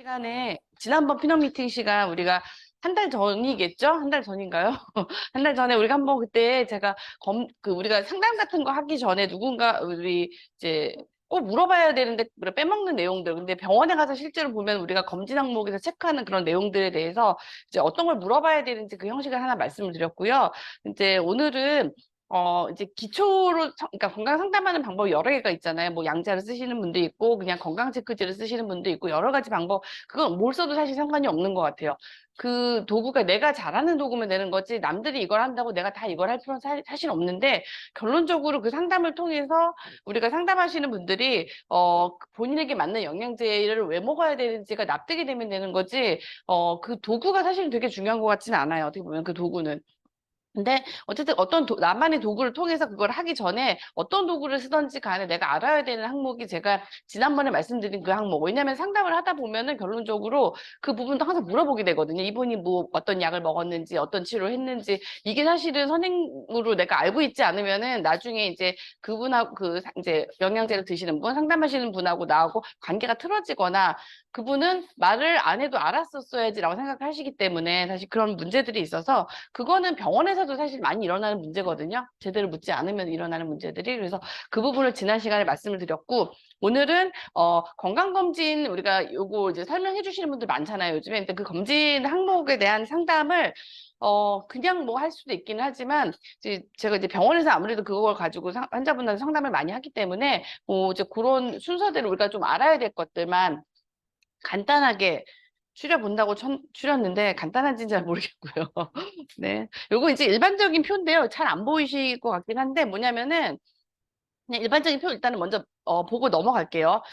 시간에 지난번 피넛 미팅 시간 우리가 한 달 전이겠죠? 한 달 전인가요? 한 달 전에 우리가 한번 그때 제가 우리가 상담 같은 거 하기 전에 누군가 우리 이제 꼭 물어봐야 되는데 우리가 빼먹는 내용들. 근데 병원에 가서 실제로 보면 우리가 검진 항목에서 체크하는 그런 내용들에 대해서 이제 어떤 걸 물어봐야 되는지 그 형식을 하나 말씀을 드렸고요. 이제 오늘은 이제 기초로, 그러니까 건강 상담하는 방법이 여러 개가 있잖아요. 뭐 양자를 쓰시는 분도 있고, 그냥 건강 체크지를 쓰시는 분도 있고, 여러 가지 방법, 그건 뭘 써도 사실 상관이 없는 것 같아요. 그 도구가 내가 잘하는 도구면 되는 거지, 남들이 이걸 한다고 내가 다 이걸 할 필요는 사실 없는데, 결론적으로 그 상담을 통해서 우리가 상담하시는 분들이, 본인에게 맞는 영양제를 왜 먹어야 되는지가 납득이 되면 되는 거지, 그 도구가 사실 되게 중요한 것 같지는 않아요. 어떻게 보면 그 도구는. 근데 어쨌든 나만의 도구를 통해서 그걸 하기 전에 어떤 도구를 쓰던지 간에 내가 알아야 되는 항목이 제가 지난번에 말씀드린 그 항목. 왜냐하면 상담을 하다 보면은 결론적으로 그 부분도 항상 물어보게 되거든요. 이분이 뭐 어떤 약을 먹었는지 어떤 치료를 했는지 이게 사실은 선행으로 내가 알고 있지 않으면은 나중에 이제 그분하고 이제 영양제를 드시는 분 상담하시는 분하고 나하고 관계가 틀어지거나 그분은 말을 안 해도 알았었어야지라고 생각하시기 때문에 사실 그런 문제들이 있어서 그거는 병원에서도 사실 많이 일어나는 문제거든요. 제대로 묻지 않으면 일어나는 문제들이. 그래서 그 부분을 지난 시간에 말씀을 드렸고, 오늘은, 건강검진 우리가 요거 이제 설명해 주시는 분들 많잖아요. 요즘에. 근데 그 검진 항목에 대한 상담을 그냥 뭐 할 수도 있기는 하지만, 제가 이제 병원에서 아무래도 그걸 가지고 환자분한테 상담을 많이 하기 때문에, 이제 그런 순서대로 우리가 좀 알아야 될 것들만 간단하게 추려본다고 추렸는데 간단한지는 잘 모르겠고요. 네. 요거 이제 일반적인 표인데요. 잘 안 보이실 것 같긴 한데 뭐냐면은 그냥 일반적인 표 일단은 먼저 보고 넘어갈게요.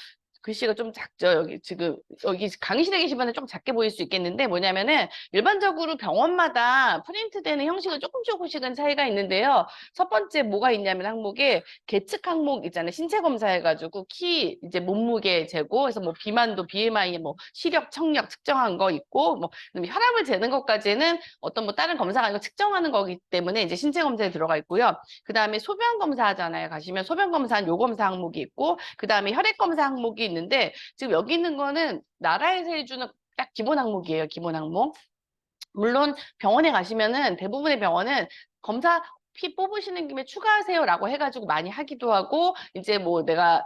글씨가 좀 작죠. 여기 지금 여기 강의실에 계시면 좀 작게 보일 수 있겠는데 뭐냐면은 일반적으로 병원마다 프린트되는 형식은 조금씩은 차이가 있는데요. 첫 번째 뭐가 있냐면 항목에 계측 항목 있잖아요. 신체 검사해가지고 키 이제 몸무게 재고 그래서 뭐 비만도 BMI 뭐 시력 청력 측정한 거 있고 뭐 혈압을 재는 것까지는 어떤 뭐 다른 검사가 아니고 측정하는 거기 때문에 이제 신체 검사에 들어가 있고요. 그 다음에 소변 검사 하잖아요. 가시면 소변 검사한 요 검사 항목이 있고 그 다음에 혈액 검사 항목이 있는데 지금 여기 있는 거는 나라에서 해주는 딱 기본 항목이에요. 기본 항목. 물론 병원에 가시면은 대부분의 병원은 검사 피 뽑으시는 김에 추가하세요라고 해가지고 많이 하기도 하고 이제 뭐 내가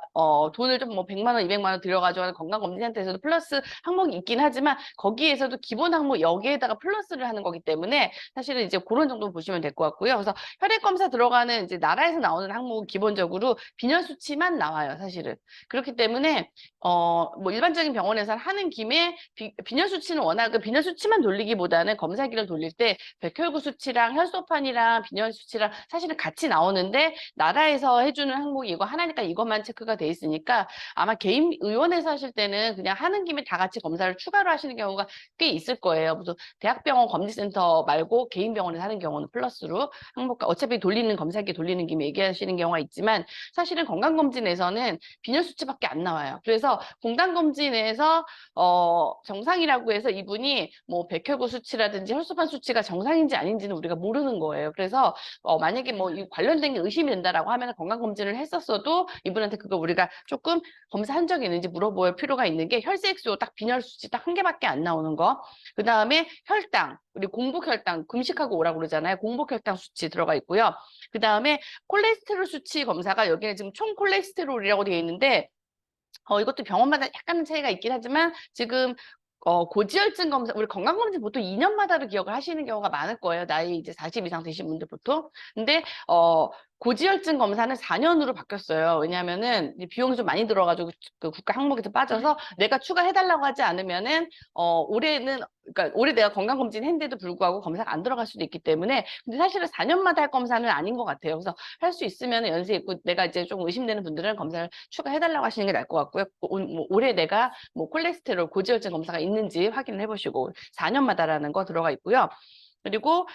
돈을 좀 뭐 100만 원, 200만 원 들여가지고 하는 건강검진센터에서도 플러스 항목이 있긴 하지만 거기에서도 기본 항목 여기에다가 플러스를 하는 거기 때문에 사실은 이제 그런 정도 보시면 될 것 같고요. 그래서 혈액 검사 들어가는 이제 나라에서 나오는 항목은 기본적으로 빈혈 수치만 나와요. 사실은 그렇기 때문에 뭐 일반적인 병원에서 하는 김에 빈혈 수치는 워낙 그 빈혈 수치만 돌리기보다는 검사기를 돌릴 때 백혈구 수치랑 혈소판이랑 빈혈 수치랑 사실은 같이 나오는데 나라에서 해주는 항목이 이거 하나니까 이것만 체크가 돼 있으니까 아마 개인 의원에서 하실 때는 그냥 하는 김에 다 같이 검사를 추가로 하시는 경우가 꽤 있을 거예요. 무슨 대학병원 검진센터 말고 개인 병원에서 하는 경우는 플러스로 항목 어차피 돌리는 검사기 돌리는 김에 얘기하시는 경우가 있지만 사실은 건강검진에서는 빈혈 수치밖에 안 나와요. 그래서 건강검진에서 정상이라고 해서 이분이 뭐 백혈구 수치라든지 혈소판 수치가 정상인지 아닌지는 우리가 모르는 거예요. 그래서 만약에 뭐 관련된 게 의심이 된다라고 하면 건강검진을 했었어도 이분한테 그거 우리가 조금 검사한 적이 있는지 물어볼 필요가 있는 게 혈색소 딱 빈혈 수치 딱 한 개밖에 안 나오는 거. 그 다음에 혈당, 우리 공복혈당 금식하고 오라고 그러잖아요. 공복혈당 수치 들어가 있고요. 그 다음에 콜레스테롤 수치 검사가 여기는 지금 총 콜레스테롤이라고 되어 있는데 이것도 병원마다 약간은 차이가 있긴 하지만 지금 고지혈증 검사, 우리 건강검진 보통 2년마다를 기억을 하시는 경우가 많을 거예요. 나이 이제 40 이상 되신 분들 보통. 근데, 고지혈증 검사는 4년으로 바뀌었어요. 왜냐하면은 비용이 좀 많이 들어가지고 그 국가 항목에서 빠져서 내가 추가해달라고 하지 않으면은, 그러니까 올해 내가 건강검진 했는데도 불구하고 검사가 안 들어갈 수도 있기 때문에 근데 사실은 4년마다 할 검사는 아닌 것 같아요. 그래서 할 수 있으면 연세 있고 내가 이제 좀 의심되는 분들은 검사를 추가해달라고 하시는 게 나을 것 같고요. 뭐 올해 내가 뭐 콜레스테롤 고지혈증 검사가 있는지 확인을 해보시고 4년마다라는 거 들어가 있고요. 그리고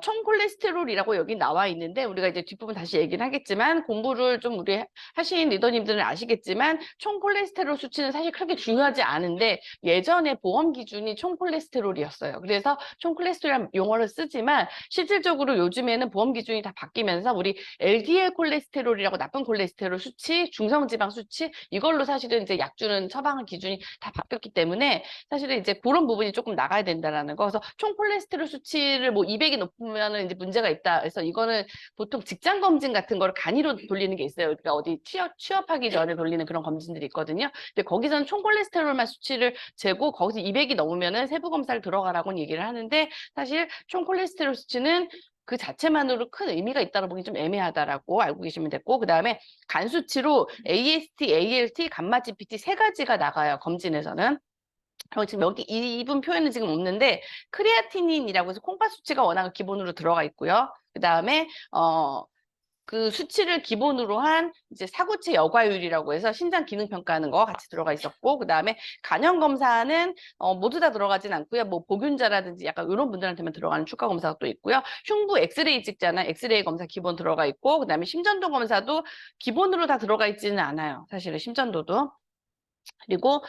총 콜레스테롤이라고 여기 나와 있는데 우리가 이제 뒷부분 다시 얘기는 하겠지만 공부를 좀 우리 하신 리더님들은 아시겠지만 총 콜레스테롤 수치는 사실 그렇게 중요하지 않은데 예전에 보험 기준이 총 콜레스테롤이었어요. 그래서 총 콜레스테롤이라는 용어를 쓰지만 실질적으로 요즘에는 보험 기준이 다 바뀌면서 우리 LDL 콜레스테롤이라고 나쁜 콜레스테롤 수치, 중성지방 수치 이걸로 사실은 이제 약 주는 처방 기준이 다 바뀌었기 때문에 사실은 이제 그런 부분이 조금 나가야 된다라는 거. 그래서 총 콜레스테롤 수치를 뭐 200이 높으면은 이제 문제가 있다. 그래서 이거는 보통 직장 검진 같은 거를 간이로 돌리는 게 있어요. 그러니까 어디 취업하기 전에 돌리는 그런 검진들이 있거든요. 근데 거기서는 총 콜레스테롤만 수치를 재고 거기서 200이 넘으면은 세부 검사를 들어가라고 얘기를 하는데 사실 총 콜레스테롤 수치는 그 자체만으로 큰 의미가 있다고 보기 좀 애매하다라고 알고 계시면 됐고, 그 다음에 간 수치로 AST, ALT, 감마 GPT 세 가지가 나가요. 검진에서는. 지금 여기 이분 표현은 지금 없는데 크레아티닌이라고 해서 콩팥 수치가 워낙 기본으로 들어가 있고요. 그 다음에 그 수치를 기본으로 한 이제 사구체 여과율이라고 해서 신장 기능 평가하는 거 같이 들어가 있었고, 그 다음에 간형 검사는 모두 다 들어가진 않고요. 뭐 보균자라든지 약간 이런 분들한테만 들어가는 추가 검사가 또 있고요. 흉부 엑스레이 찍잖아요. 엑스레이 검사 기본 들어가 있고, 그 다음에 심전도 검사도 기본으로 다 들어가 있지는 않아요. 사실은 심전도도. 그리고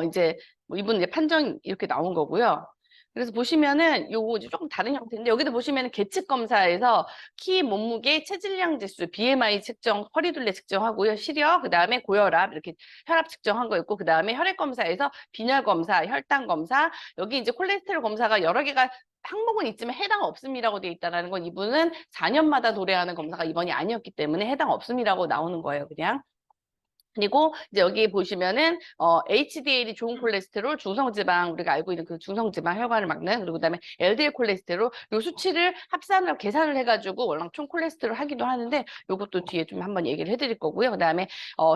이제 뭐 이분 이제 판정 이렇게 나온 거고요. 그래서 보시면은 요거 이제 조금 다른 형태인데 여기도 보시면은 계측 검사에서 키, 몸무게, 체질량 지수, BMI 측정, 허리둘레 측정하고요. 시력, 그다음에 고혈압 이렇게 혈압 측정한 거 있고 그다음에 혈액 검사에서 빈혈 검사, 혈당 검사, 여기 이제 콜레스테롤 검사가 여러 개가 항목은 있지만 해당 없음이라고 되어 있다는 건 이분은 4년마다 도래하는 검사가 이번이 아니었기 때문에 해당 없음이라고 나오는 거예요, 그냥. 그리고 이제 여기 보시면은 HDL이 좋은 콜레스테롤, 중성지방 우리가 알고 있는 그 중성지방 혈관을 막는 그리고 그다음에 LDL 콜레스테롤 요 수치를 합산을 계산을 해가지고 월랑 총 콜레스테롤 하기도 하는데 요것도 뒤에 좀 한번 얘기를 해드릴 거고요. 그다음에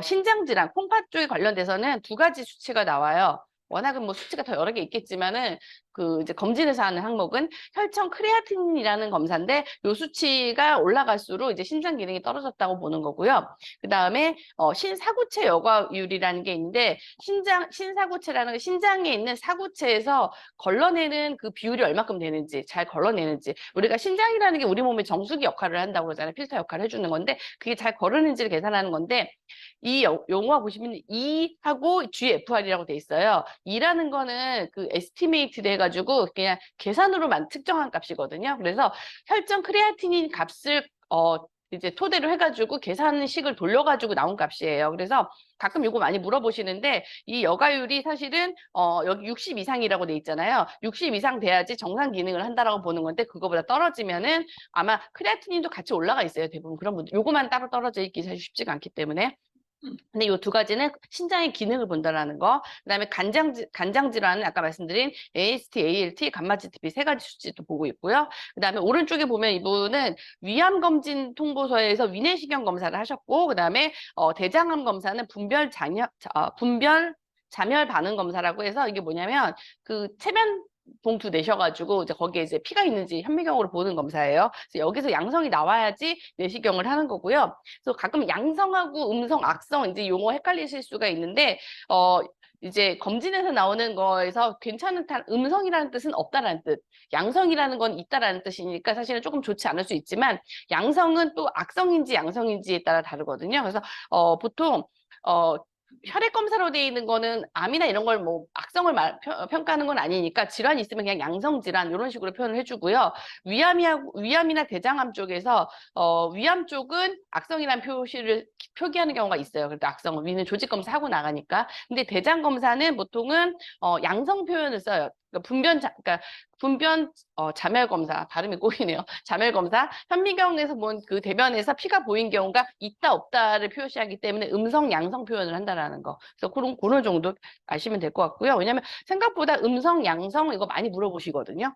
신장 질환, 콩팥 쪽에 관련돼서는 두 가지 수치가 나와요. 워낙은 뭐 수치가 더 여러 개 있겠지만은 그 이제 검진에서 하는 항목은 혈청 크레아틴이라는 검사인데 요 수치가 올라갈수록 이제 신장 기능이 떨어졌다고 보는 거고요. 그 다음에 신사구체 여과율이라는 게 있는데 신사구체라는 게 신장에 있는 사구체에서 걸러내는 그 비율이 얼마큼 되는지 잘 걸러내는지 우리가 신장이라는 게 우리 몸의 정수기 역할을 한다고 그러잖아요. 필터 역할을 해주는 건데 그게 잘 걸러내는지를 계산하는 건데 이 용어 보시면 E하고 GFR이라고 돼 있어요. E라는 거는 그 에스티메이트를 해가지고 그냥 계산으로만 측정한 값이거든요. 그래서 혈전 크레아티닌 값을 이제 토대로 해가지고 계산식을 돌려가지고 나온 값이에요. 그래서 가끔 이거 많이 물어보시는데 이 여가율이 사실은 여기 60 이상이라고 돼 있잖아요. 60 이상 돼야지 정상 기능을 한다라고 보는 건데 그거보다 떨어지면은 아마 크레아티닌도 같이 올라가 있어요. 대부분 그런 분들. 요거만 따로 떨어져 있기 사실 쉽지가 않기 때문에. 근데 이 두 가지는 신장의 기능을 본다라는 거. 그다음에 간장 질환은 아까 말씀드린 AST, ALT, 감마 GTP 세 가지 수치도 보고 있고요. 그다음에 오른쪽에 보면 이분은 위암 검진 통보서에서 위내시경 검사를 하셨고, 그다음에 대장암 검사는 분별 자멸 반응 검사라고 해서 이게 뭐냐면 그 체면 봉투 내셔가지고 이제 거기에 이제 피가 있는지 현미경으로 보는 검사예요. 그래서 여기서 양성이 나와야지 내시경을 하는 거고요. 그래서 가끔 양성하고 음성, 악성 이제 용어 헷갈리실 수가 있는데 이제 검진에서 나오는 거에서 괜찮다, 음성이라는 뜻은 없다라는 뜻, 양성이라는 건 있다라는 뜻이니까 사실은 조금 좋지 않을 수 있지만 양성은 또 악성인지 양성인지에 따라 다르거든요. 그래서 보통 혈액 검사로 돼 있는 거는 암이나 이런 걸 뭐 악성을 평가하는 건 아니니까 질환이 있으면 그냥 양성 질환 이런 식으로 표현을 해주고요. 위암이나 대장암 쪽에서 위암 쪽은 악성이라는 표시를 표기하는 경우가 있어요. 그래도 악성 위는 조직 검사하고 나가니까. 근데 대장 검사는 보통은 양성 표현을 써요. 그러니까 분변 자멸 검사 발음이 꼬이네요. 자멸 검사 현미경에서 본 그 대변에서 피가 보인 경우가 있다 없다를 표시하기 때문에 음성 양성 표현을 한다라는 거. 그래서 그런 정도 아시면 될 것 같고요. 왜냐하면 생각보다 음성 양성 이거 많이 물어보시거든요.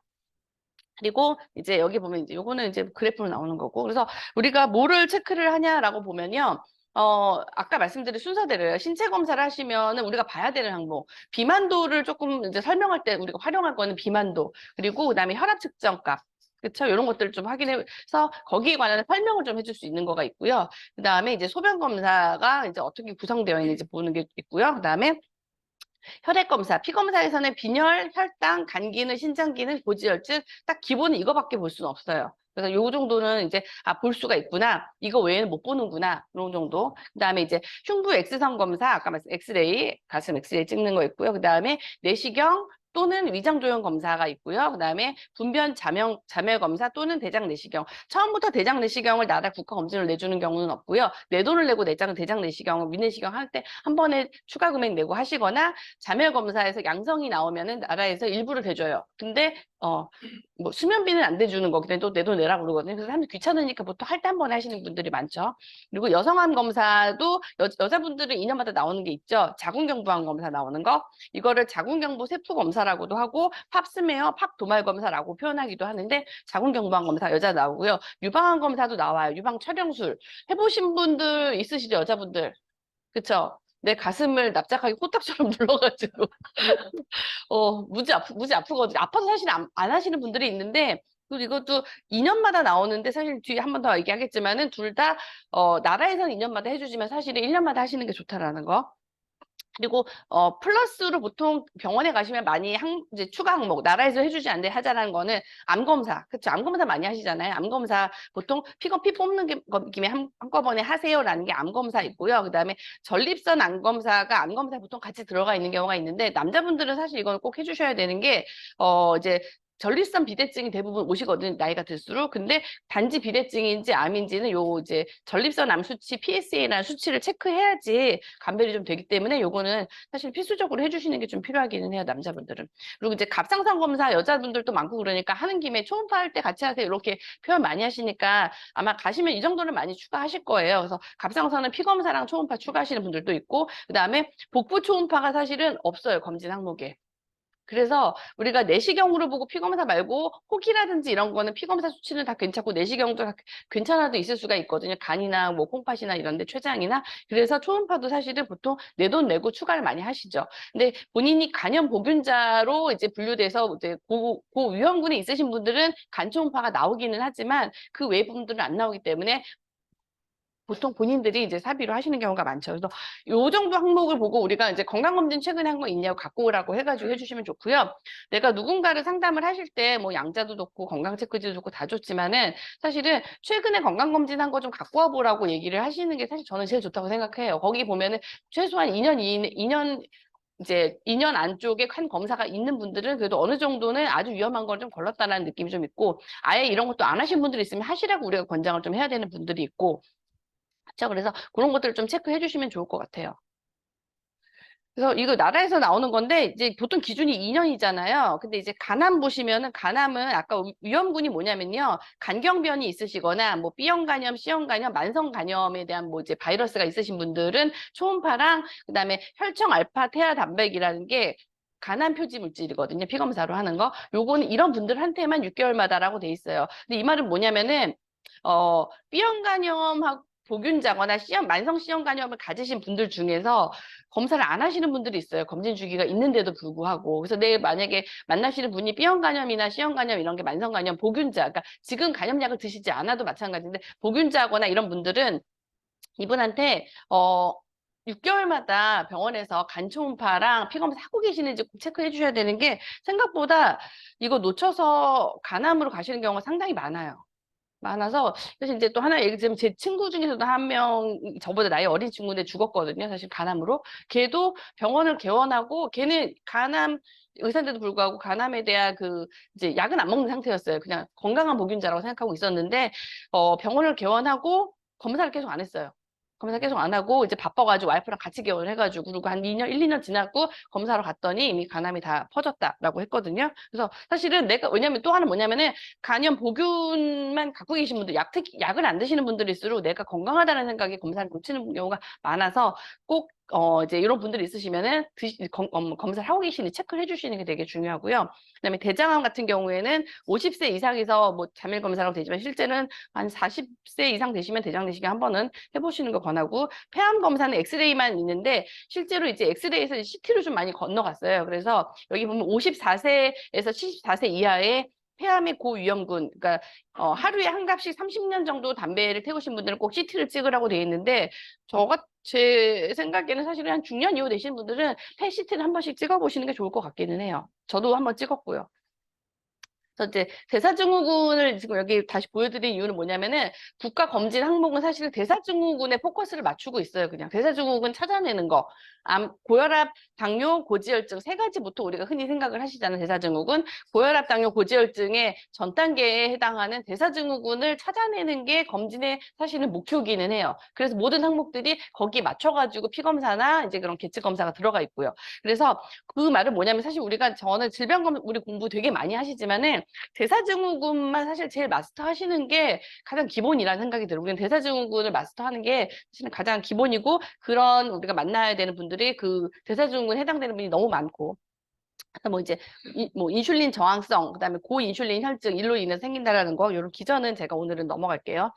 그리고 이제 여기 보면 이제 요거는 이제 그래프로 나오는 거고. 그래서 우리가 뭐를 체크를 하냐라고 보면요. 아까 말씀드린 순서대로요. 신체 검사를 하시면은 우리가 봐야 되는 항목. 비만도를 조금 이제 설명할 때 우리가 활용할 거는 비만도. 그리고 그다음에 혈압 측정값. 그렇죠? 이런 것들을 좀 확인해서 거기에 관한 설명을 좀 해줄 수 있는 거가 있고요. 그다음에 이제 소변 검사가 이제 어떻게 구성되어 있는지 보는 게 있고요. 그다음에 혈액 검사, 피 검사에서는 빈혈, 혈당, 간기능, 신장기능, 고지혈증 딱 기본은 이거밖에 볼 수는 없어요. 그래서 요 정도는 이제 볼 수가 있구나. 이거 외에는 못 보는구나. 이런 정도. 그다음에 이제 흉부 엑스선 검사, 아까 말씀 엑스레이, 가슴 엑스레이 찍는 거 있고요. 그다음에 내시경 또는 위장 조형 검사가 있고요. 그다음에 분변 자멸 검사 또는 대장 내시경. 처음부터 대장 내시경을 나라 국가 검진을 내주는 경우는 없고요. 내 돈을 내고 대장 내시경, 위내시경 할 때 한 번에 추가 금액 내고 하시거나 자멸 검사에서 양성이 나오면은 나라에서 일부를 대줘요. 근데 뭐 수면비는 안 대주는 거기 때문에 또 내 돈 내라고 그러거든요. 그래서 사람들이 귀찮으니까 보통 할 때 한 번에 하시는 분들이 많죠. 그리고 여성암 검사도 여자분들은 2년마다 나오는 게 있죠. 자궁경부암 검사 나오는 거. 이거를 자궁경부 세포 검사라고도 하고 pap스메어, 팝 도말 검사라고 표현하기도 하는데 자궁경부암 검사 여자 나오고요. 유방암 검사도 나와요. 유방 촬영술 해보신 분들 있으시죠, 여자분들? 그쵸? 내 가슴을 납작하게 코딱처럼 눌러가지고 무지 아프거든요. 아파서 사실 안 하시는 분들이 있는데 그리고 이것도 2년마다 나오는데 사실 뒤에 한 번 더 얘기하겠지만은 둘 다 나라에서는 2년마다 해주지만 사실은 1년마다 하시는 게 좋다라는 거. 그리고 플러스로 보통 병원에 가시면 많이 이제 추가 항목 나라에서 해주지 않는데 하자라는 거는 암 검사, 그렇죠? 암 검사 많이 하시잖아요. 암 검사 보통 피 뽑는 김에 한꺼번에 하세요라는 게 암 검사 있고요. 그다음에 전립선 암 검사가 암 검사에 보통 같이 들어가 있는 경우가 있는데 남자분들은 사실 이거는 꼭 해주셔야 되는 게 이제 전립선 비대증이 대부분 오시거든요. 나이가 들수록. 근데 단지 비대증인지 암인지는 요 이제 전립선 암 수치 PSA라는 수치를 체크해야지 감별이 좀 되기 때문에 요거는 사실 필수적으로 해주시는 게 좀 필요하기는 해요. 남자분들은. 그리고 이제 갑상선 검사 여자분들도 많고 그러니까 하는 김에 초음파 할 때 같이 하세요. 이렇게 표현 많이 하시니까 아마 가시면 이 정도는 많이 추가하실 거예요. 그래서 갑상선은 피검사랑 초음파 추가하시는 분들도 있고 그다음에 복부 초음파가 사실은 없어요. 검진 항목에. 그래서 우리가 내시경으로 보고 피검사 말고 혹이라든지 이런 거는 피검사 수치는 다 괜찮고 내시경도 다 괜찮아도 있을 수가 있거든요. 간이나 뭐 콩팥이나 이런 데 췌장이나 그래서 초음파도 사실은 보통 내 돈 내고 추가를 많이 하시죠. 근데 본인이 간염 보균자로 이제 분류돼서 이제 고위험군이 있으신 분들은 간 초음파가 나오기는 하지만 그 외 분들은 안 나오기 때문에 보통 본인들이 이제 사비로 하시는 경우가 많죠. 그래서 요 정도 항목을 보고 우리가 이제 건강검진 최근에 한 거 있냐고 갖고 오라고 해가지고 해주시면 좋고요. 내가 누군가를 상담을 하실 때 뭐 양자도 좋고 건강체크지도 좋고 다 좋지만은 사실은 최근에 건강검진 한 거 좀 갖고 와보라고 얘기를 하시는 게 사실 저는 제일 좋다고 생각해요. 거기 보면은 최소한 2년 이제 2년 안쪽에 한 검사가 있는 분들은 그래도 어느 정도는 아주 위험한 걸 좀 걸렀다는 느낌이 좀 있고 아예 이런 것도 안 하신 분들이 있으면 하시라고 우리가 권장을 좀 해야 되는 분들이 있고 그렇죠. 그래서 그런 것들을 좀 체크해 주시면 좋을 것 같아요. 그래서 이거 나라에서 나오는 건데 이제 보통 기준이 2년이잖아요. 근데 이제 간암 보시면은 간암은 아까 위험군이 뭐냐면요. 간경변이 있으시거나 뭐 B형 간염, C형 간염, 만성 간염에 대한 뭐 이제 바이러스가 있으신 분들은 초음파랑 그다음에 혈청 알파 태아 단백이라는 게 간암 표지 물질이거든요. 피검사로 하는 거. 요거는 이런 분들한테만 6개월마다라고 돼 있어요. 근데 이 말은 뭐냐면은 B형 간염하고 보균자거나 C형, 만성 C형 간염을 가지신 분들 중에서 검사를 안 하시는 분들이 있어요. 검진 주기가 있는데도 불구하고. 그래서 내일 만약에 만나시는 분이 B형 간염이나 C형 간염 이런 게 만성 간염, 보균자, 그러니까 지금 간염약을 드시지 않아도 마찬가지인데 보균자거나 이런 분들은 이분한테 6개월마다 병원에서 간 초음파랑 피검사 하고 계시는지 꼭 체크해 주셔야 되는 게 생각보다 이거 놓쳐서 간암으로 가시는 경우가 상당히 많아요. 많아서 사실 이제 또 하나 얘기 드리면 제 친구 중에서도 한 명 저보다 나이 어린 친구인데 죽었거든요. 사실 간암으로. 걔도 병원을 개원하고 걔는 간암 의사인데도 불구하고 간암에 대한 그 이제 약은 안 먹는 상태였어요. 그냥 건강한 보균자라고 생각하고 있었는데 병원을 개원하고 검사를 계속 안 했어요. 검사 계속 안 하고 이제 바빠가지고 와이프랑 같이 개원을 해가지고 그리고 한 2년, 1, 2년 지나고 검사로 갔더니 이미 간암이 다 퍼졌다라고 했거든요. 그래서 사실은 내가 왜냐면 또 하나 뭐냐면은 간염 보균만 갖고 계신 분들, 특히 약을 안 드시는 분들일수록 내가 건강하다는 생각에 검사를 놓치는 경우가 많아서 꼭 이제 이런 분들이 있으시면은 검사를 하고 계시는지 체크를 해주시는 게 되게 중요하고요. 그다음에 대장암 같은 경우에는 50세 이상에서 뭐 자밀 검사라고 되지만 실제는 한 40세 이상 되시면 대장 내시경 한 번은 해보시는 거 권하고 폐암 검사는 엑스레이만 있는데 실제로 이제 엑스레이에서 CT로 좀 많이 건너갔어요. 그래서 여기 보면 54세에서 74세 이하의 폐암의 고위험군, 그러니까 하루에 한 갑씩 30년 정도 담배를 태우신 분들은 꼭 CT를 찍으라고 돼 있는데 제 생각에는 사실은 한 중년 이후 되신 분들은 폐 CT를 한 번씩 찍어보시는 게 좋을 것 같기는 해요. 저도 한 번 찍었고요. 그래서 이제 대사증후군을 지금 여기 다시 보여드린 이유는 뭐냐면은 국가 검진 항목은 사실 대사증후군에 포커스를 맞추고 있어요. 그냥 대사증후군 찾아내는 거, 고혈압, 당뇨, 고지혈증 세 가지부터 우리가 흔히 생각을 하시잖아요. 대사증후군, 고혈압, 당뇨, 고지혈증의 전 단계에 해당하는 대사증후군을 찾아내는 게 검진의 사실은 목표기는 해요. 그래서 모든 항목들이 거기에 맞춰가지고 피검사나 이제 그런 계측 검사가 들어가 있고요. 그래서 그 말은 뭐냐면 사실 저는 질병검 우리 공부 되게 많이 하시지만은 대사증후군만 사실 제일 마스터 하시는 게 가장 기본이라는 생각이 들어요. 우리는 대사증후군을 마스터하는 게 사실은 가장 기본이고 그런 우리가 만나야 되는 분들이 그 대사증후군에 해당되는 분이 너무 많고 뭐 이제 뭐 인슐린 저항성, 그다음에 고인슐린 혈증 일로 인해서 생긴다라는 거 이런 기전은 제가 오늘은 넘어갈게요.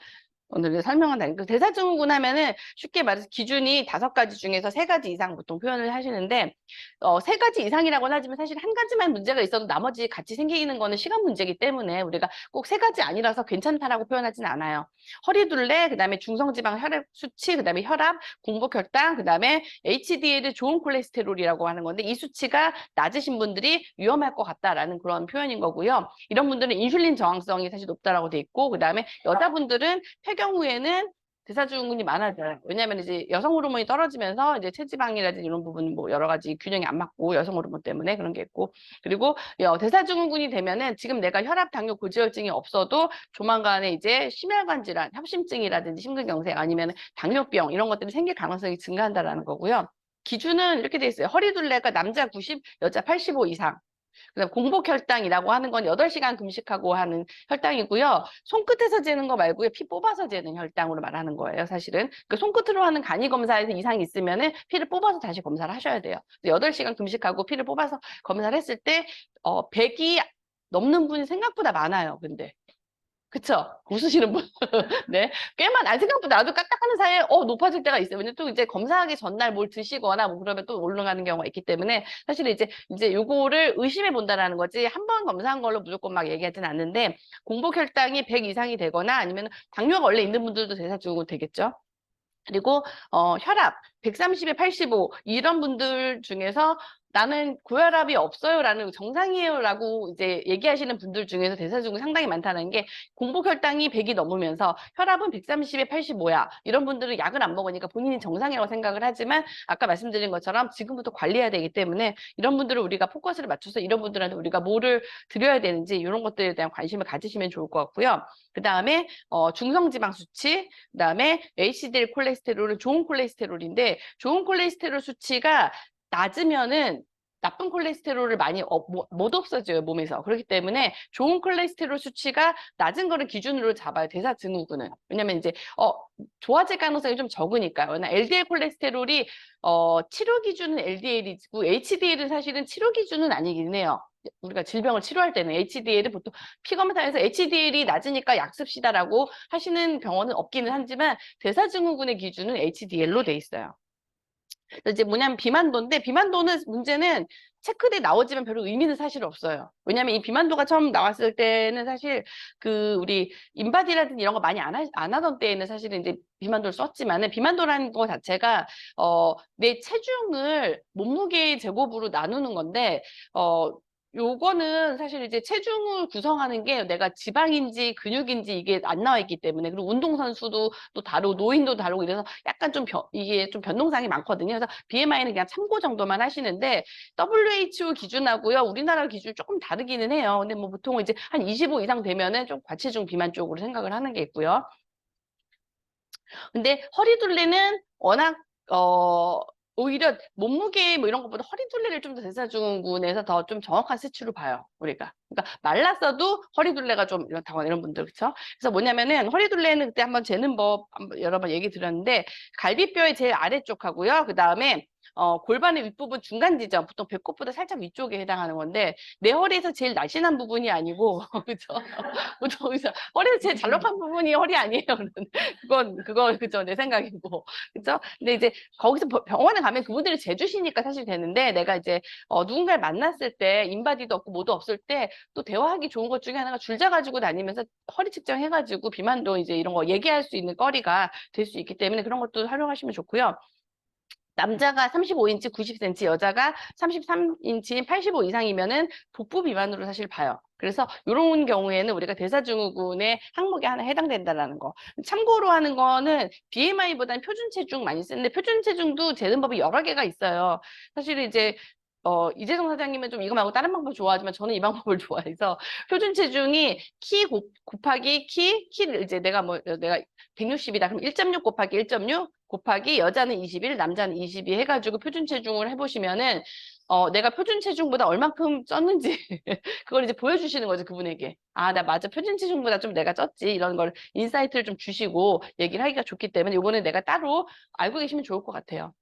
오늘 설명한다니까. 대사증후군 하면은 쉽게 말해서 기준이 5가지 중에서 3가지 이상 보통 표현을 하시는데 3가지 이상이라고는 하지만 사실 한 가지만 문제가 있어도 나머지 같이 생기는 거는 시간 문제이기 때문에 우리가 꼭 3가지 아니라서 괜찮다라고 표현하진 않아요. 허리둘레, 그다음에 중성지방 혈액 수치, 그다음에 혈압, 공복혈당, 그다음에 HDL 좋은 콜레스테롤이라고 하는 건데 이 수치가 낮으신 분들이 위험할 것 같다라는 그런 표현인 거고요. 이런 분들은 인슐린 저항성이 사실 높다라고 돼 있고 그다음에 여자분들은 경우에는 대사증후군이 많아져요. 왜냐하면 이제 여성 호르몬이 떨어지면서 이제 체지방이라든지 이런 부분 뭐 여러 가지 균형이 안 맞고 여성 호르몬 때문에 그런 게 있고 그리고 대사증후군이 되면은 지금 내가 혈압, 당뇨, 고지혈증이 없어도 조만간에 이제 심혈관 질환, 협심증이라든지 심근경색 아니면 당뇨병 이런 것들이 생길 가능성이 증가한다라는 거고요. 기준은 이렇게 돼 있어요. 허리둘레가 남자 90, 여자 85 이상. 그다음 공복혈당이라고 하는 건 8시간 금식하고 하는 혈당이고요. 손끝에서 재는 거 말고요. 피 뽑아서 재는 혈당으로 말하는 거예요, 사실은. 그 손끝으로 하는 간이 검사에서 이상이 있으면은 피를 뽑아서 다시 검사를 하셔야 돼요. 8시간 금식하고 피를 뽑아서 검사를 했을 때 100이 넘는 분이 생각보다 많아요. 근데 그쵸? 웃으시는 분. 네. 생각보다 나도 까딱하는 사이에, 높아질 때가 있어요. 왜냐면 또 이제 검사하기 전날 뭘 드시거나 뭐 그러면 또 올라가는 경우가 있기 때문에 사실 이제 요거를 의심해 본다라는 거지 한 번 검사한 걸로 무조건 막 얘기하진 않는데 공복혈당이 100 이상이 되거나 아니면 당뇨가 원래 있는 분들도 대사증후군 되겠죠? 그리고 혈압 130에 85 이런 분들 중에서 나는 고혈압이 없어요라는 정상이에요라고 이제 얘기하시는 분들 중에서 대사증후군이 상당히 많다는 게 공복혈당이 100이 넘으면서 혈압은 130에 85야. 이런 분들은 약을 안 먹으니까 본인이 정상이라고 생각을 하지만 아까 말씀드린 것처럼 지금부터 관리해야 되기 때문에 이런 분들을 우리가 포커스를 맞춰서 이런 분들한테 우리가 뭐를 드려야 되는지 이런 것들에 대한 관심을 가지시면 좋을 것 같고요. 그 다음에 중성지방 수치, 그 다음에 HDL 콜레스테롤은 좋은 콜레스테롤인데 좋은 콜레스테롤 수치가 낮으면은 나쁜 콜레스테롤을 많이 못 없어져요, 몸에서. 그렇기 때문에 좋은 콜레스테롤 수치가 낮은 거를 기준으로 잡아요, 대사증후군은. 왜냐면 이제, 좋아질 가능성이 좀 적으니까요. 왜냐 LDL 콜레스테롤이, 치료 기준은 LDL이고, HDL은 사실은 치료 기준은 아니긴 해요. 우리가 질병을 치료할 때는 HDL은 보통 피검사에서 HDL이 낮으니까 약 씁시다라고 하시는 병원은 없기는 하지만 대사증후군의 기준은 HDL로 돼 있어요. 이제 뭐냐면 비만도인데 비만도는 문제는 체크대에 나오지만 별로 의미는 사실 없어요. 왜냐면 이 비만도가 처음 나왔을 때는 사실 우리 인바디라든지 이런 거 많이 안 하던 때에는 사실은 이제 비만도를 썼지만은 비만도라는 거 자체가 내 체중을 몸무게 제곱으로 나누는 건데 요거는 사실 이제 체중을 구성하는 게 내가 지방인지 근육인지 이게 안 나와 있기 때문에 그리고 운동선수도 또 다르고 노인도 다르고 이래서 약간 좀 이게 좀 변동상이 많거든요. 그래서 BMI는 그냥 참고 정도만 하시는데 WHO 기준하고요. 우리나라 기준이 조금 다르기는 해요. 근데 뭐 보통 이제 한 25 이상 되면은 좀 과체중 비만 쪽으로 생각을 하는 게 있고요. 근데 허리둘레는 워낙 오히려 몸무게 뭐 이런 것보다 허리둘레를 좀 더 대사증후군에서 더 좀 정확한 수치로 봐요, 우리가. 그러니까 말랐어도 허리둘레가 좀 이렇다거나 이런 분들, 그쵸? 그래서 뭐냐면은 허리둘레는 그때 한번 재는 법 여러 번 얘기 드렸는데 갈비뼈의 제일 아래쪽하고요. 그 다음에 골반의 윗부분 중간 지점, 보통 배꼽보다 살짝 위쪽에 해당하는 건데 내 허리에서 제일 날씬한 부분이 아니고 그죠? 보통 여기서 허리에서 제일 잘록한 부분이 허리 아니에요. 그건 그죠? 내 생각이고 그죠? 근데 이제 거기서 병원에 가면 그분들이 재주시니까 사실 되는데 내가 이제 누군가를 만났을 때 인바디도 없고 뭐도 없을 때 또 대화하기 좋은 것 중에 하나가 줄자 가지고 다니면서 허리 측정해가지고 비만도 이제 이런 거 얘기할 수 있는 거리가 될 수 있기 때문에 그런 것도 활용하시면 좋고요. 남자가 35인치 90cm, 여자가 33인치 85 이상이면은 복부 비만으로 사실 봐요. 그래서 이런 경우에는 우리가 대사증후군의 항목에 하나 해당된다라는 거. 참고로 하는 거는 BMI보다는 표준 체중 많이 쓰는데 표준 체중도 재는 법이 여러 개가 있어요. 사실 이제 이재성 사장님은 좀 이거 말고 다른 방법 좋아하지만 저는 이 방법을 좋아해서 표준 체중이 키 곱하기 키를 이제 내가 160이다. 그럼 1.6 곱하기 1.6 곱하기 여자는 21, 남자는 22 해가지고 표준 체중을 해보시면은 내가 표준 체중보다 얼만큼 쪘는지 그걸 이제 보여주시는 거죠, 그분에게. 아, 나 맞아. 표준 체중보다 좀 내가 쪘지. 이런 걸 인사이트를 좀 주시고 얘기를 하기가 좋기 때문에 요거는 내가 따로 알고 계시면 좋을 것 같아요.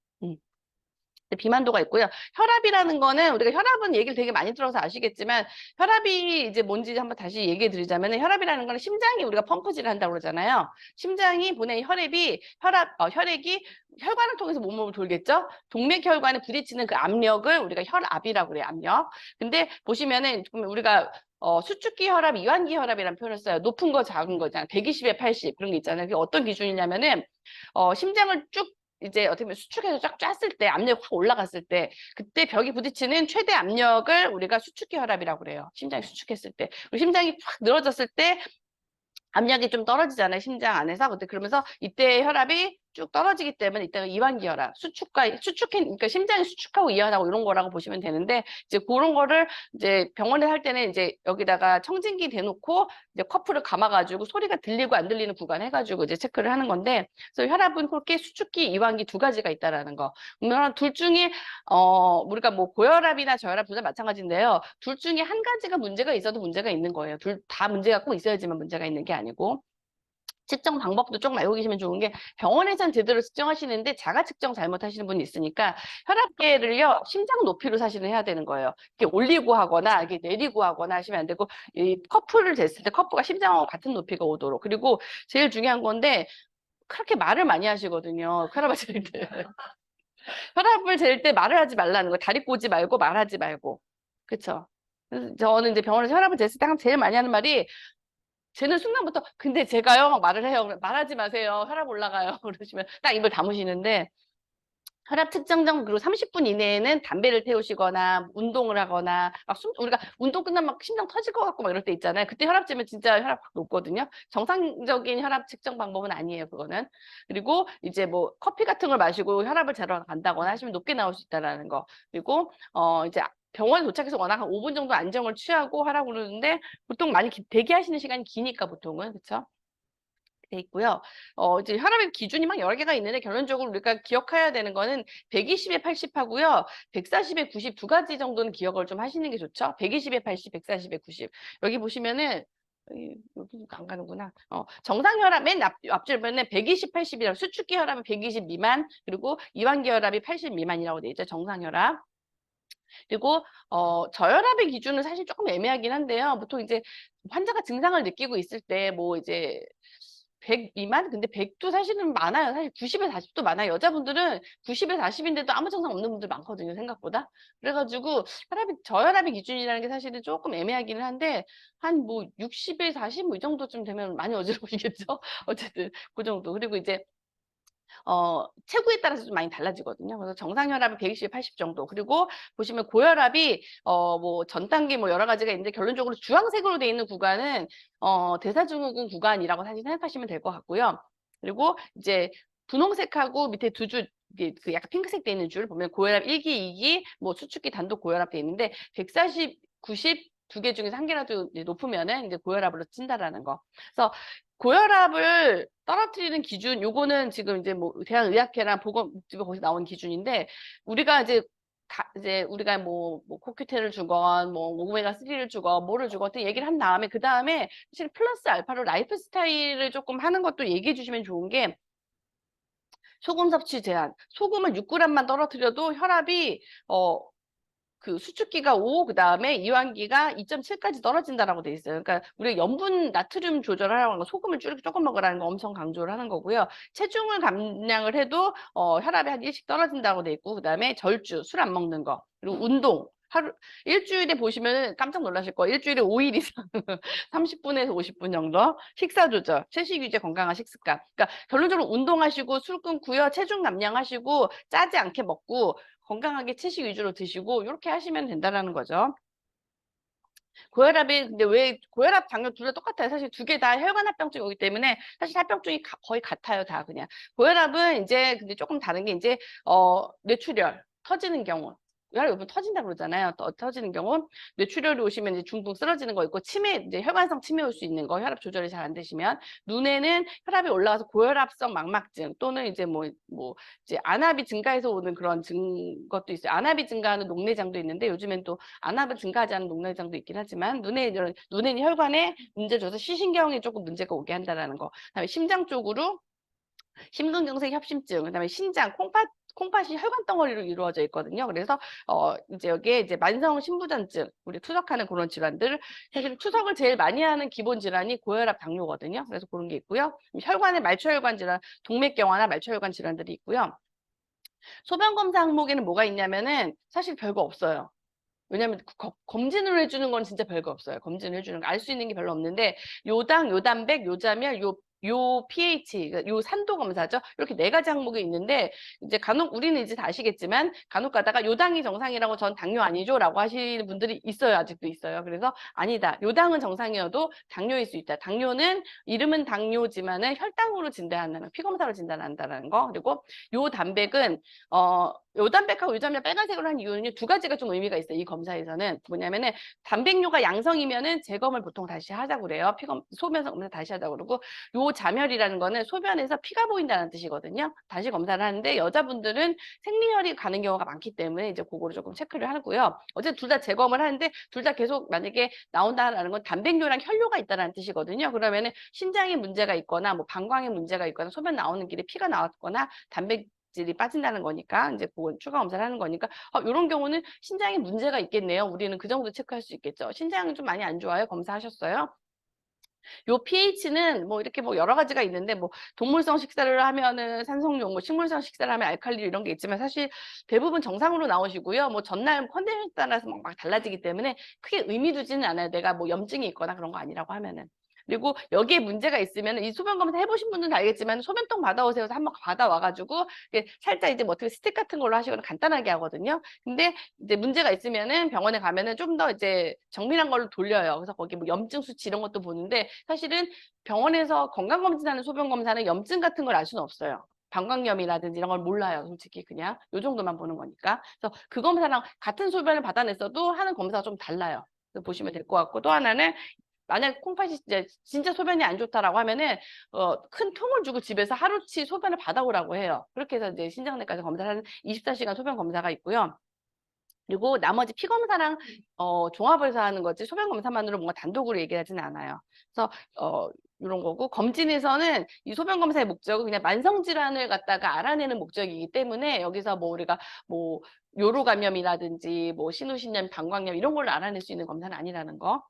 비만도가 있고요. 혈압이라는 거는 우리가 혈압은 얘기를 되게 많이 들어서 아시겠지만 혈압이 이제 뭔지 한번 다시 얘기해 드리자면 혈압이라는 거는 심장이 우리가 펌프질을 한다고 그러잖아요. 심장이 보낸 혈액이 혈관을 통해서 몸으로 돌겠죠. 동맥혈관에 부딪히는 그 압력을 우리가 혈압이라고 그래요. 압력. 근데 보시면은 우리가 수축기 혈압, 이완기 혈압이라는 표현을 써요. 높은 거, 작은 거잖아요. 120에 80 그런 게 있잖아요. 그게 어떤 기준이냐면은 심장을 쭉 이제 어떻게 보면 수축해서 쫙 짰을 때 압력이 확 올라갔을 때 그때 벽이 부딪히는 최대 압력을 우리가 수축기 혈압이라고 그래요. 심장이 수축했을 때. 그리고 심장이 확 늘어졌을 때 압력이 좀 떨어지잖아요. 심장 안에서. 그러면서 이때 혈압이 쭉 떨어지기 때문에 이때가 이완기 혈압, 그러니까 심장이 수축하고 이완하고 이런 거라고 보시면 되는데 이제 그런 거를 이제 병원에 할 때는 이제 여기다가 청진기 대놓고 이제 커프를 감아가지고 소리가 들리고 안 들리는 구간 해가지고 이제 체크를 하는 건데 그래서 혈압은 그렇게 수축기, 이완기 두 가지가 있다라는 거. 그러면 둘 중에 우리가 뭐 고혈압이나 저혈압 둘 다 마찬가지인데요. 둘 중에 한 가지가 문제가 있어도 문제가 있는 거예요. 둘 다 문제가 꼭 있어야지만 문제가 있는 게 아니고. 측정 방법도 조금 알고 계시면 좋은 게 병원에선 제대로 측정하시는데 자가 측정 잘못하시는 분이 있으니까 혈압계를요 심장 높이로 사실은 해야 되는 거예요. 이렇게 올리고 하거나 이렇게 내리고 하거나 하시면 안 되고 이 커프를 쟀을 때 커프가 심장하고 같은 높이가 오도록 그리고 제일 중요한 건데 그렇게 말을 많이 하시거든요. 혈압을 잴 때. 혈압을 잴 때 말을 하지 말라는 거예요. 다리 꼬지 말고 말하지 말고. 그쵸? 그래서 저는 이제 병원에서 혈압을 쟀을 때 제일 많이 하는 말이 쟤는 순간부터 근데 제가요 막 말을 해요. 말하지 마세요. 혈압 올라가요. 그러시면 딱 입을 다무시는데 혈압 측정전 그리고 30분 이내에는 담배를 태우시거나 운동을 하거나 우리가 운동 끝나면 막 심장 터질 것 같고 막 이럴 때 있잖아요. 그때 혈압 재면 진짜 혈압 확 높거든요. 정상적인 혈압 측정 방법은 아니에요. 그거는. 그리고 이제 뭐 커피 같은 걸 마시고 혈압을 재러 간다거나 하시면 높게 나올 수 있다라는 거. 그리고 이제 병원에 도착해서 워낙 한 5분 정도 안정을 취하고 하라고 그러는데 보통 많이 대기하시는 시간이 기니까 보통은 그렇죠? 돼 있고요. 이제 혈압의 기준이 막 여러 개가 있는데 결론적으로 우리가 기억해야 되는 거는 120에 80 하고요. 140에 90 두 가지 정도는 기억을 좀 하시는 게 좋죠. 120에 80, 140에 90. 여기 보시면은 여기 안 가는구나. 정상 혈압 맨 앞줄 보면 120, 80이라고 수축기 혈압은 120 미만 그리고 이완기 혈압이 80 미만이라고 돼 있죠. 정상 혈압. 그리고 저혈압의 기준은 사실 조금 애매하긴 한데요. 보통 이제 환자가 증상을 느끼고 있을 때 뭐 이제 100 미만? 근데 100도 사실은 많아요. 사실 90에 40도 많아요. 여자분들은 90에 40인데도 아무 증상 없는 분들 많거든요, 생각보다. 그래가지고 저혈압의 기준이라는 게 사실은 조금 애매하기는 한데 한 뭐 60에 40 뭐 이 정도쯤 되면 많이 어지러우시겠죠? 어쨌든 그 정도. 그리고 이제 체구에 따라서 좀 많이 달라지거든요. 그래서 정상 혈압은 120에 80 정도. 그리고 보시면 고혈압이 뭐 전 단계 뭐 여러 가지가 있는데 결론적으로 주황색으로 돼 있는 구간은 대사증후군 구간이라고 사실 생각하시면 될 것 같고요. 그리고 이제 분홍색하고 밑에 두 줄 그 약간 핑크색 돼 있는 줄 보면 고혈압 1기, 2기, 뭐 수축기 단독 고혈압 돼 있는데 140, 90 두 개 중에서 한 개라도 높으면은 이제 고혈압으로 친다라는 거. 그래서 고혈압을 떨어뜨리는 기준, 요거는 지금 이제 뭐 대한의학회랑 보건복지부 거기서 나온 기준인데 우리가 이제 우리가 뭐 코큐텐을 주건 뭐 오메가3를 주건 뭐를 주건 어떤 얘기를 한 다음에 그 다음에 사실 플러스 알파로 라이프 스타일을 조금 하는 것도 얘기해 주시면 좋은 게 소금 섭취 제한. 소금을 6g만 떨어뜨려도 혈압이 그 수축기가 5, 그다음에 이완기가 2.7까지 떨어진다라고 돼 있어요. 그러니까 우리가 염분 나트륨 조절하라고 하는 거, 소금을 조금 먹으라는 거 엄청 강조를 하는 거고요. 체중을 감량을 해도 혈압이 한 1씩 떨어진다고 돼 있고, 그다음에 절주, 술 안 먹는 거, 그리고 운동. 일주일에 보시면 깜짝 놀라실 거예요. 일주일에 5일 이상 30분에서 50분 정도 식사 조절, 채식 유지, 건강한 식습관. 그러니까 결론적으로 운동하시고 술 끊고요. 체중 감량하시고 짜지 않게 먹고 건강하게 채식 위주로 드시고 이렇게 하시면 된다라는 거죠. 고혈압이 근데 왜 고혈압, 당뇨 둘 다 똑같아요. 사실 두 개 다 혈관 합병증이기 때문에 사실 합병증이 거의 같아요. 다 그냥. 고혈압은 이제 근데 조금 다른 게 이제 뇌출혈 터지는 경우. 혈압이 터진다 그러잖아요. 터지는 경우 뇌출혈이 오시면 이제 중풍 쓰러지는 거 있고 치매 이제 혈관성 치매 올 수 있는 거 혈압 조절이 잘 안 되시면 눈에는 혈압이 올라가서 고혈압성 망막증 또는 이제 뭐 이제 안압이 증가해서 오는 그런 것도 있어요. 안압이 증가하는 녹내장도 있는데 요즘엔 또 안압을 증가하지 않은 녹내장도 있긴 하지만 눈에 혈관에 문제 줘서 시신경에 조금 문제가 오게 한다라는 거. 그다음에 심장 쪽으로 심근경색 협심증, 그다음에 신장, 콩팥이 혈관 덩어리로 이루어져 있거든요. 그래서 이제 여기에 이제 만성 신부전증, 우리 투석하는 그런 질환들, 사실 투석을 제일 많이 하는 기본 질환이 고혈압, 당뇨거든요. 그래서 그런 게 있고요. 혈관의 말초혈관 질환, 동맥경화나 말초혈관 질환들이 있고요. 소변 검사 항목에는 뭐가 있냐면은 사실 별거 없어요. 왜냐면 검진을 해주는 건 진짜 별거 없어요. 검진을 해주는 거 알 수 있는 게 별로 없는데 요당, 요단백, 요자멸, 요 pH, 요 산도 검사죠. 이렇게 네 가지 항목이 있는데 이제 간혹 우리는 이제 다 아시겠지만 간혹 가다가 요당이 정상이라고 전 당뇨 아니죠라고 하시는 분들이 있어요. 아직도 있어요. 그래서 아니다. 요당은 정상이어도 당뇨일 수 있다. 당뇨는 이름은 당뇨지만은 혈당으로 진단하는 피검사로 진단한다는 거. 그리고 요 단백은 요단백하고 요자멸 빨간색으로 한 이유는 두 가지가 좀 의미가 있어요. 이 검사에서는 뭐냐면은 단백뇨가 양성이면은 재검을 보통 다시 하자고 그래요. 소변 검사 다시 하자고 그러고 요 자멸이라는 거는 소변에서 피가 보인다는 뜻이거든요. 다시 검사를 하는데 여자분들은 생리혈이 가는 경우가 많기 때문에 이제 그거를 조금 체크를 하고요. 어쨌든 둘 다 재검을 하는데 둘 다 계속 만약에 나온다라는 건 단백뇨랑 혈뇨가 있다는 뜻이거든요. 그러면은 신장에 문제가 있거나 뭐 방광에 문제가 있거나 소변 나오는 길에 피가 나왔거나 질이 빠진다는 거니까 이제 그건 추가 검사를 하는 거니까 이런 경우는 신장에 문제가 있겠네요. 우리는 그 정도 체크할 수 있겠죠. 신장은 좀 많이 안 좋아요. 검사하셨어요? 요 pH는 뭐 이렇게 뭐 여러 가지가 있는데 뭐 동물성 식사를 하면은 산성용, 뭐 식물성 식사를 하면 알칼리 이런 게 있지만 사실 대부분 정상으로 나오시고요. 뭐 전날 컨디션에 따라서 막 달라지기 때문에 크게 의미 두지는 않아요. 내가 뭐 염증이 있거나 그런 거 아니라고 하면은. 그리고 여기에 문제가 있으면 이 소변 검사 해보신 분들은 알겠지만 소변통 받아오세요. 해서 한번 받아와가지고 살짝 이제 뭐 어떻게 스틱 같은 걸로 하시거나 간단하게 하거든요. 근데 이제 문제가 있으면은 병원에 가면은 좀 더 이제 정밀한 걸로 돌려요. 그래서 거기 뭐 염증 수치 이런 것도 보는데 사실은 병원에서 건강검진하는 소변 검사는 염증 같은 걸 알 수는 없어요. 방광염이라든지 이런 걸 몰라요. 솔직히 그냥 요 정도만 보는 거니까. 그래서 그 검사랑 같은 소변을 받아냈어도 하는 검사가 좀 달라요. 그래서 보시면 될 것 같고 또 하나는 만약 콩팥이 진짜 소변이 안 좋다라고 하면은 큰 통을 주고 집에서 하루치 소변을 받아오라고 해요. 그렇게 해서 이제 신장내과에서 검사를 하는 24시간 소변 검사가 있고요. 그리고 나머지 피 검사랑 종합해서 하는 거지 소변 검사만으로 뭔가 단독으로 얘기하지는 않아요. 그래서 이런 거고 검진에서는 이 소변 검사의 목적은 그냥 만성 질환을 갖다가 알아내는 목적이기 때문에 여기서 뭐 우리가 뭐 요로 감염이라든지 뭐 신우신염, 방광염 이런 걸 알아낼 수 있는 검사는 아니라는 거.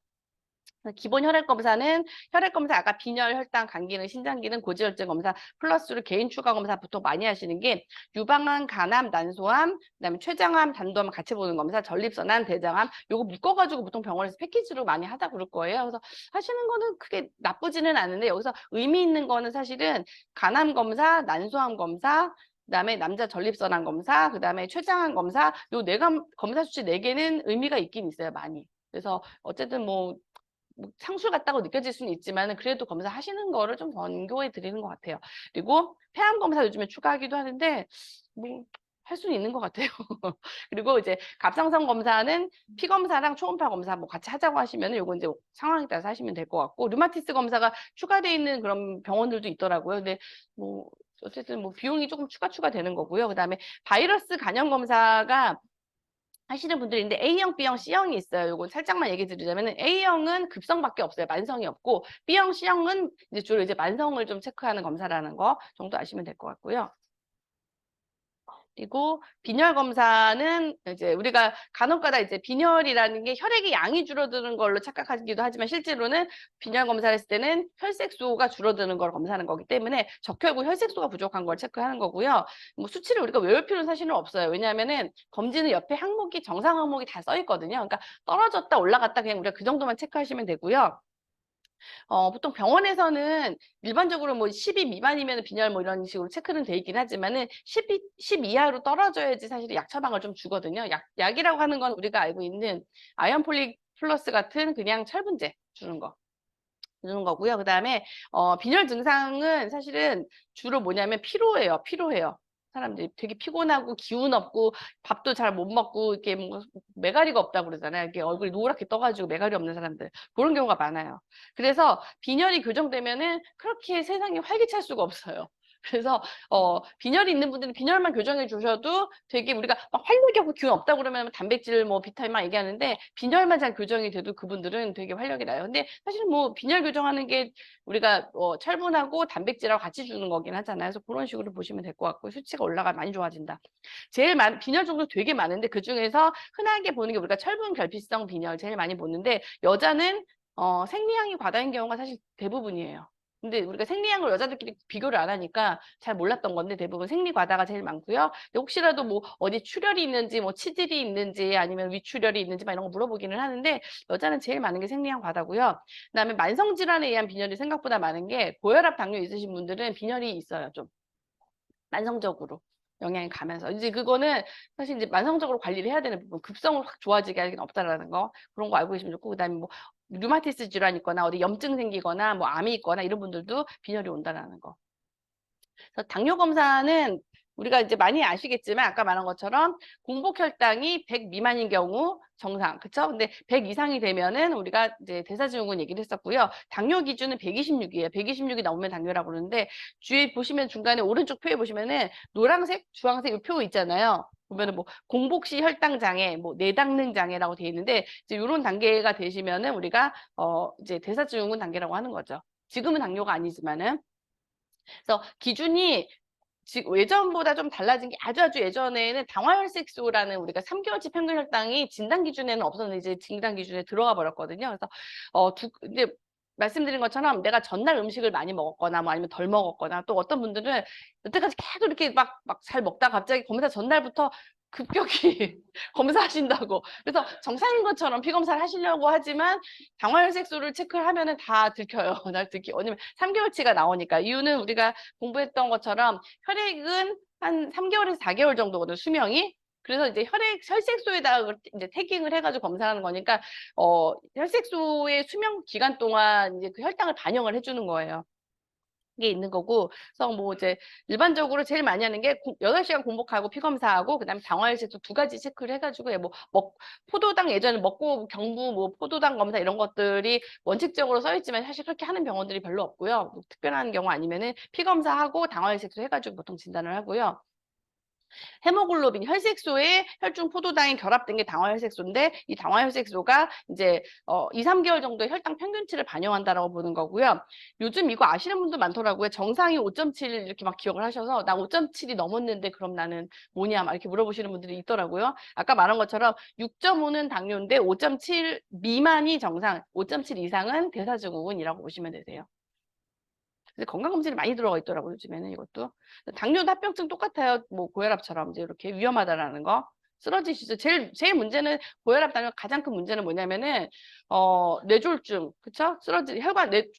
기본 혈액 검사는 혈액 검사 아까 빈혈, 혈당, 간기능, 신장기능, 고지혈증 검사 플러스로 개인 추가 검사 보통 많이 하시는 게 유방암, 간암, 난소암, 그다음에 췌장암, 단도암 같이 보는 검사, 전립선암, 대장암 요거 묶어가지고 보통 병원에서 패키지로 많이 하다 그럴 거예요. 그래서 하시는 거는 크게 나쁘지는 않은데 여기서 의미 있는 거는 사실은 간암 검사, 난소암 검사 그다음에 남자 전립선암 검사, 그다음에 췌장암 검사 요 네 검사 수치 네 개는 의미가 있긴 있어요, 많이. 그래서 어쨌든 뭐 상술 같다고 느껴질 수는 있지만 그래도 검사하시는 거를 좀 권고해 드리는 것 같아요. 그리고 폐암 검사 요즘에 추가하기도 하는데 뭐 할 수는 있는 것 같아요. 그리고 이제 갑상선 검사는 피 검사랑 초음파 검사 뭐 같이 하자고 하시면은 요거 이제 상황에 따라서 하시면 될 것 같고 류마티스 검사가 추가되어 있는 그런 병원들도 있더라고요. 근데 뭐 어쨌든 뭐 비용이 조금 추가 되는 거고요. 그다음에 바이러스 간염 검사가 하시는 분들이 있는데 A형, B형, C형이 있어요. 요거 살짝만 얘기 드리자면 A형은 급성밖에 없어요. 만성이 없고 B형, C형은 이제 주로 이제 만성을 좀 체크하는 검사라는 거 정도 아시면 될 것 같고요. 그리고 빈혈 검사는 이제 우리가 간혹가다 이제 빈혈이라는 게 혈액의 양이 줄어드는 걸로 착각하기도 하지만 실제로는 빈혈 검사를 했을 때는 혈색소가 줄어드는 걸 검사하는 거기 때문에 적혈구 혈색소가 부족한 걸 체크하는 거고요. 뭐 수치를 우리가 외울 필요는 사실은 없어요. 왜냐하면은 검진은 옆에 항목이 정상 항목이 다 써 있거든요. 그러니까 떨어졌다 올라갔다 그냥 우리가 그 정도만 체크하시면 되고요. 보통 병원에서는 일반적으로 뭐 10이 미만이면 빈혈 뭐 이런 식으로 체크는 돼 있긴 하지만은 10 이하로 떨어져야지 사실 약 처방을 좀 주거든요. 약이라고 하는 건 우리가 알고 있는 아연 폴릭 플러스 같은 그냥 철분제 주는 거. 주는 거고요. 그다음에 빈혈 증상은 사실은 주로 뭐냐면 피로해요. 사람들이 되게 피곤하고 기운 없고 밥도 잘 못 먹고 이렇게 뭐 매가리가 없다고 그러잖아요. 이렇게 얼굴이 노랗게 떠가지고 매가리 없는 사람들 그런 경우가 많아요. 그래서 빈혈이 교정되면은 그렇게 세상이 활기찰 수가 없어요. 그래서 빈혈이 있는 분들은 빈혈만 교정해 주셔도 되게 우리가 막 활력이 없고 기운 없다고 그러면 단백질 뭐 비타민 막 얘기하는데 빈혈만 잘 교정이 돼도 그분들은 되게 활력이 나요. 근데 사실 뭐 빈혈 교정하는 게 우리가 철분하고 단백질하고 같이 주는 거긴 하잖아요. 그래서 그런 식으로 보시면 될 것 같고 수치가 올라가 많이 좋아진다. 빈혈 종류 되게 많은데 그중에서 흔하게 보는 게 우리가 철분 결핍성 빈혈 제일 많이 보는데 여자는 생리량이 과다인 경우가 사실 대부분이에요. 근데 우리가 생리량을 여자들끼리 비교를 안 하니까 잘 몰랐던 건데 대부분 생리 과다가 제일 많고요. 혹시라도 뭐 어디 출혈이 있는지 뭐 치질이 있는지 아니면 위출혈이 있는지 막 이런 거 물어보기는 하는데 여자는 제일 많은 게 생리량 과다고요. 그다음에 만성 질환에 의한 빈혈이 생각보다 많은 게 고혈압 당뇨 있으신 분들은 빈혈이 있어요. 좀 만성적으로 영향이 가면서 이제 그거는 사실 이제 만성적으로 관리를 해야 되는 부분 급성으로 확 좋아지게 할 수는 없다라는 거 그런 거 알고 계시면 좋고 그다음에 뭐 류마티스 질환 있거나 어디 염증 생기거나 뭐 암이 있거나 이런 분들도 빈혈이 온다라는 거. 그래서 당뇨 검사는 우리가 이제 많이 아시겠지만 아까 말한 것처럼 공복 혈당이 100 미만인 경우 정상, 그쵸? 근데 100 이상이 되면은 우리가 이제 대사증후군 얘기를 했었고요. 당뇨 기준은 126이에요. 126이 넘으면 당뇨라고 그러는데 주위에 보시면 중간에 오른쪽 표에 보시면은 노란색, 주황색 이 표 있잖아요. 보면은 뭐 공복시 혈당 장애, 뭐 내당능 장애라고 되어 있는데 이제 이런 단계가 되시면은 우리가 이제 대사증후군 단계라고 하는 거죠. 지금은 당뇨가 아니지만은 그래서 기준이 예전보다 좀 달라진 게 아주 예전에는 당화혈색소라는 우리가 3개월치 평균 혈당이 진단 기준에는 없었는데 이제 진단 기준에 들어가 버렸거든요. 그래서 이제 말씀드린 것처럼 내가 전날 음식을 많이 먹었거나 뭐 아니면 덜 먹었거나 또 어떤 분들은 여태까지 계속 이렇게 막 잘 먹다가 갑자기 검사 전날부터 급격히 검사하신다고. 그래서 정상인 것처럼 피 검사를 하시려고 하지만 당화혈색소를 체크를 하면은 다 들켜요. 날 들키. 왜냐면 3개월치가 나오니까. 이유는 우리가 공부했던 것처럼 혈액은 한 3개월에서 4개월 정도거든, 수명이. 그래서 이제 혈색소에다가 이제 태깅을 해가지고 검사하는 거니까, 혈색소의 수명 기간 동안 이제 그 혈당을 반영을 해주는 거예요. 게 있는 거고, 그래서 뭐 이제 일반적으로 제일 많이 하는 게 8시간 공복하고 피 검사하고 그다음에 당화혈색소 2가지 체크를 해가지고 포도당 예전에 먹고 경부 뭐 포도당 검사 이런 것들이 원칙적으로 써 있지만 사실 그렇게 하는 병원들이 별로 없고요. 뭐 특별한 경우 아니면은 피 검사하고 당화혈색소 해가지고 보통 진단을 하고요. 헤모글로빈, 혈색소에 혈중 포도당이 결합된 게 당화혈색소인데 이 당화혈색소가 이제 2, 3개월 정도의 혈당 평균치를 반영한다라고 보는 거고요. 요즘 이거 아시는 분도 많더라고요. 정상이 5.7 이렇게 막 기억을 하셔서 나 5.7이 넘었는데 그럼 나는 뭐냐 막 이렇게 물어보시는 분들이 있더라고요. 아까 말한 것처럼 6.5는 당뇨인데 5.7 미만이 정상, 5.7 이상은 대사증후군이라고 보시면 되세요. 근데 건강검진이 많이 들어가 있더라고요, 요즘에는 이것도. 당뇨도 합병증 똑같아요. 뭐 고혈압처럼 이제 이렇게 위험하다라는 거. 쓰러지시죠. 제일 문제는 고혈압 당뇨 가장 큰 문제는 뭐냐면은 뇌졸중, 그쵸?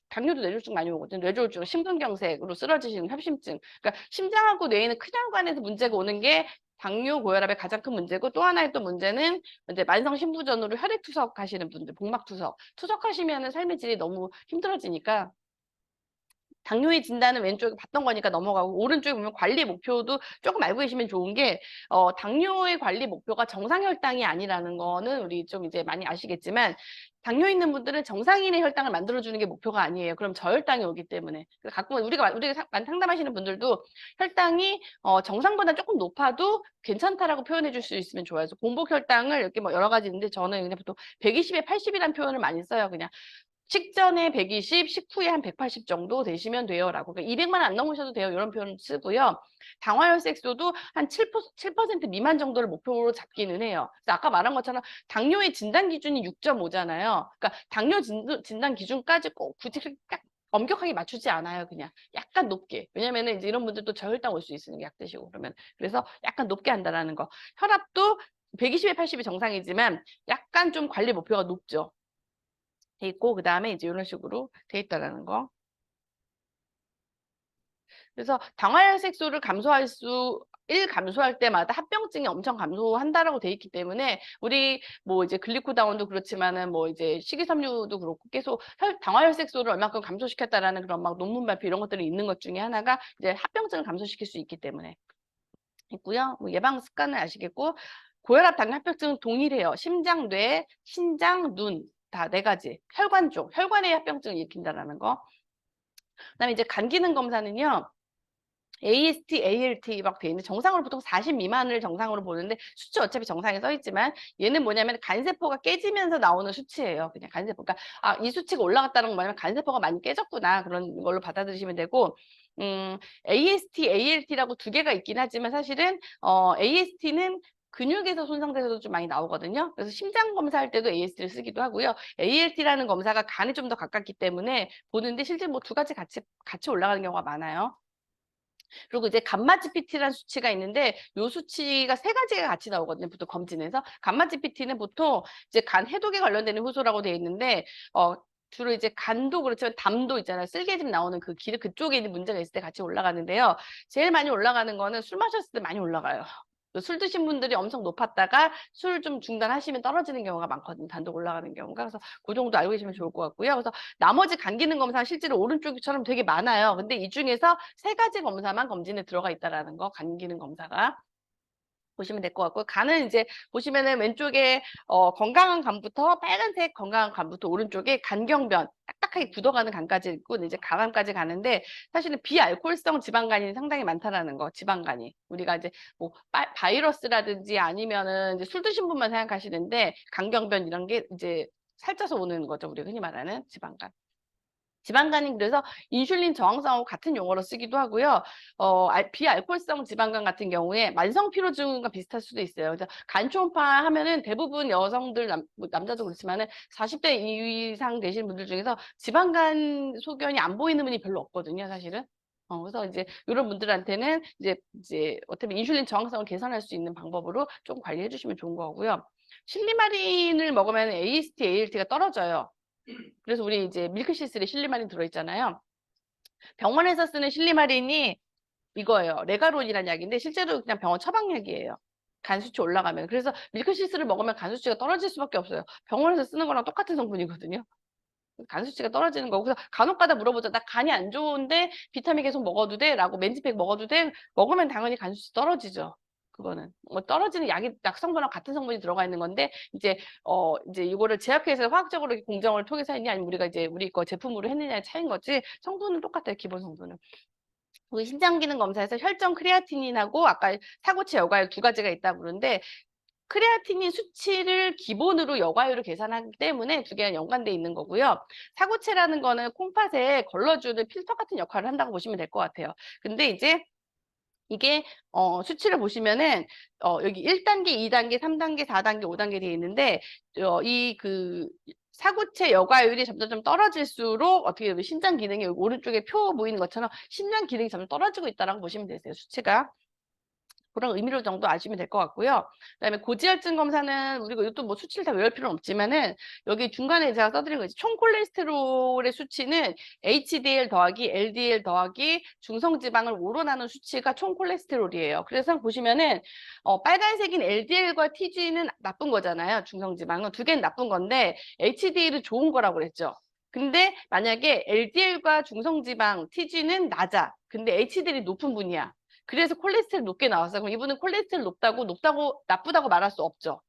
당뇨도 뇌졸중 많이 오거든요. 뇌졸중, 심근경색으로 쓰러지시는 협심증. 그러니까 심장하고 뇌에는 큰 혈관에서 문제가 오는 게 당뇨, 고혈압의 가장 큰 문제고 또 하나의 또 문제는 이제 만성 신부전으로 혈액 투석하시는 분들, 복막 투석하시면은 삶의 질이 너무 힘들어지니까 당뇨의 진단은 왼쪽에 봤던 거니까 넘어가고 오른쪽에 보면 관리 목표도 조금 알고 계시면 좋은 게 당뇨의 관리 목표가 정상혈당이 아니라는 거는 우리 좀 이제 많이 아시겠지만 당뇨 있는 분들은 정상인의 혈당을 만들어주는 게 목표가 아니에요. 그럼 저혈당이 오기 때문에. 가끔 우리가 상담하시는 분들도 혈당이 정상보다 조금 높아도 괜찮다라고 표현해 줄 수 있으면 좋아요. 그래서 공복 혈당을 이렇게 뭐 여러 가지 있는데 저는 그냥 보통 120에 80이라는 표현을 많이 써요. 그냥 식전에 120, 식후에 한 180 정도 되시면 돼요라고. 그러니까 200만 안 넘으셔도 돼요. 이런 표현 쓰고요. 당화혈색소도 한 7% 미만 정도를 목표로 잡기는 해요. 그래서 아까 말한 것처럼 당뇨의 진단 기준이 6.5잖아요. 그러니까 당뇨 진단 기준까지 꼭 굳이 딱 엄격하게 맞추지 않아요. 그냥 약간 높게. 왜냐면은 이제 이런 분들도 저혈당 올 수 있으니까 약 드시고 그러면. 그래서 약간 높게 한다라는 거. 혈압도 120에 80이 정상이지만 약간 좀 관리 목표가 높죠. 돼 있고 그다음에 이제 이런 식으로 돼 있다라는 거. 그래서 당화혈색소를 감소할 때마다 합병증이 엄청 감소한다라고 돼 있기 때문에 우리 뭐 이제 글리코다운도 그렇지만은 뭐 이제 식이섬유도 그렇고 계속 당화혈색소를 얼마큼 감소시켰다라는 그런 막 논문 발표 이런 것들이 있는 것 중에 하나가 이제 합병증을 감소시킬 수 있기 때문에 있고요. 뭐 예방 습관을 아시겠고 고혈압, 당뇨, 합병증은 동일해요. 심장, 뇌, 신장, 눈 다 네 가지. 혈관 쪽, 혈관의 합병증을 일으킨다라는 거. 그다음에 이제 간 기능 검사는요. AST, ALT 막 돼 있는데 정상으로 보통 40 미만을 정상으로 보는데 수치 어차피 정상에 써 있지만 얘는 뭐냐면 간세포가 깨지면서 나오는 수치예요. 그냥 간세포. 그러니까 아, 이 수치가 올라갔다는 건 뭐냐면 간세포가 많이 깨졌구나 그런 걸로 받아들이시면 되고 AST, ALT라고 두 개가 있긴 하지만 사실은 AST는 근육에서 손상돼서도 좀 많이 나오거든요. 그래서 심장 검사할 때도 AST를 쓰기도 하고요. ALT라는 검사가 간에 좀 더 가깝기 때문에 보는데 실제 뭐 두 가지 같이 올라가는 경우가 많아요. 그리고 이제 감마 GPT라는 수치가 있는데 요 수치가 세 가지가 같이 나오거든요. 보통 검진에서. 감마 GPT는 보통 이제 간 해독에 관련되는 효소라고 되어 있는데 주로 이제 간도 그렇지만 담도 있잖아요. 쓸개즙 나오는 그 길 그쪽에 있는 문제가 있을 때 같이 올라가는데요. 제일 많이 올라가는 거는 술 마셨을 때 많이 올라가요. 술 드신 분들이 엄청 높았다가 술 좀 중단하시면 떨어지는 경우가 많거든요. 단독 올라가는 경우가. 그래서 그 정도 알고 계시면 좋을 것 같고요. 그래서 나머지 간 기능 검사는 실제로 오른쪽처럼 되게 많아요. 근데 이 중에서 세 가지 검사만 검진에 들어가 있다라는 거, 간 기능 검사가. 보시면 될 것 같고 간은 이제 보시면은 왼쪽에 건강한 간부터 빨간색 건강한 간부터 오른쪽에 간경변 딱딱하게 굳어가는 간까지 있고 이제 간암까지 가는데 사실은 비알코올성 지방간이 상당히 많다라는 거 지방간이 우리가 이제 뭐 바이러스라든지 아니면은 이제 술 드신 분만 생각하시는데 간경변 이런 게 이제 살쪄서 오는 거죠 우리가 흔히 말하는 지방간. 지방간이 그래서 인슐린 저항성하고 같은 용어로 쓰기도 하고요. 비알코올성 지방간 같은 경우에 만성 피로증과 비슷할 수도 있어요. 그래서 간 초음파 하면은 대부분 여성들 뭐 남자도 그렇지만은 40대 이상 되신 분들 중에서 지방간 소견이 안 보이는 분이 별로 없거든요, 사실은. 그래서 이제 이런 분들한테는 이제 어떻게 보면 인슐린 저항성을 개선할 수 있는 방법으로 좀 관리해 주시면 좋은 거고요. 실리마린을 먹으면 AST, ALT가 떨어져요. 그래서 우리 이제 밀크시슬에 실리마린 들어있잖아요. 병원에서 쓰는 실리마린이 이거예요. 레가론이라는 약인데 실제로 그냥 병원 처방약이에요. 간 수치 올라가면. 그래서 밀크시슬을 먹으면 간 수치가 떨어질 수밖에 없어요. 병원에서 쓰는 거랑 똑같은 성분이거든요. 간 수치가 떨어지는 거고 그래서 간혹 가다 물어보죠. 나 간이 안 좋은데 비타민 계속 먹어도 돼? 라고 맨지팩 먹어도 돼? 먹으면 당연히 간 수치 떨어지죠. 그거는 뭐 떨어지는 약 성분랑 같은 성분이 들어가 있는 건데 이제 이거를 제약회사에서 화학적으로 공정을 통해서 했냐 아니면 우리가 이제 우리 거 제품으로 했느냐의 차이인 거지 성분은 똑같아요. 기본 성분은. 우리 신장 기능 검사에서 혈전 크레아티닌하고 아까 사고체 여과율 두 가지가 있다고 그러는데 크레아티닌 수치를 기본으로 여과율을 계산하기 때문에 두 개가 연관돼 있는 거고요. 사고체라는 거는 콩팥에 걸러주는 필터 같은 역할을 한다고 보시면 될 것 같아요. 근데 이제 이게 수치를 보시면은 여기 1단계, 2단계, 3단계, 4단계, 5단계 되어 있는데 이 그 사구체 여과율이 점점 떨어질수록 어떻게 보면 신장 기능이 오른쪽에 표 보이는 것처럼 신장 기능이 점점 떨어지고 있다라고 보시면 되세요. 수치가. 그런 의미로 정도 아시면 될 것 같고요. 그다음에 고지혈증 검사는 우리가 이것도 뭐 수치를 다 외울 필요는 없지만은 여기 중간에 제가 써드린 거 있죠. 총 콜레스테롤의 수치는 HDL 더하기 LDL 더하기 중성지방을 우러나는 수치가 총 콜레스테롤이에요. 그래서 보시면은 빨간색인 LDL과 TG는 나쁜 거잖아요. 중성지방은 두 개는 나쁜 건데 HDL은 좋은 거라고 그랬죠. 근데 만약에 LDL과 중성지방 TG는 낮아. 근데 HDL이 높은 분이야. 그래서 콜레스테롤 높게 나왔어요. 그럼 이분은 콜레스테롤 높다고 나쁘다고 말할 수 없죠.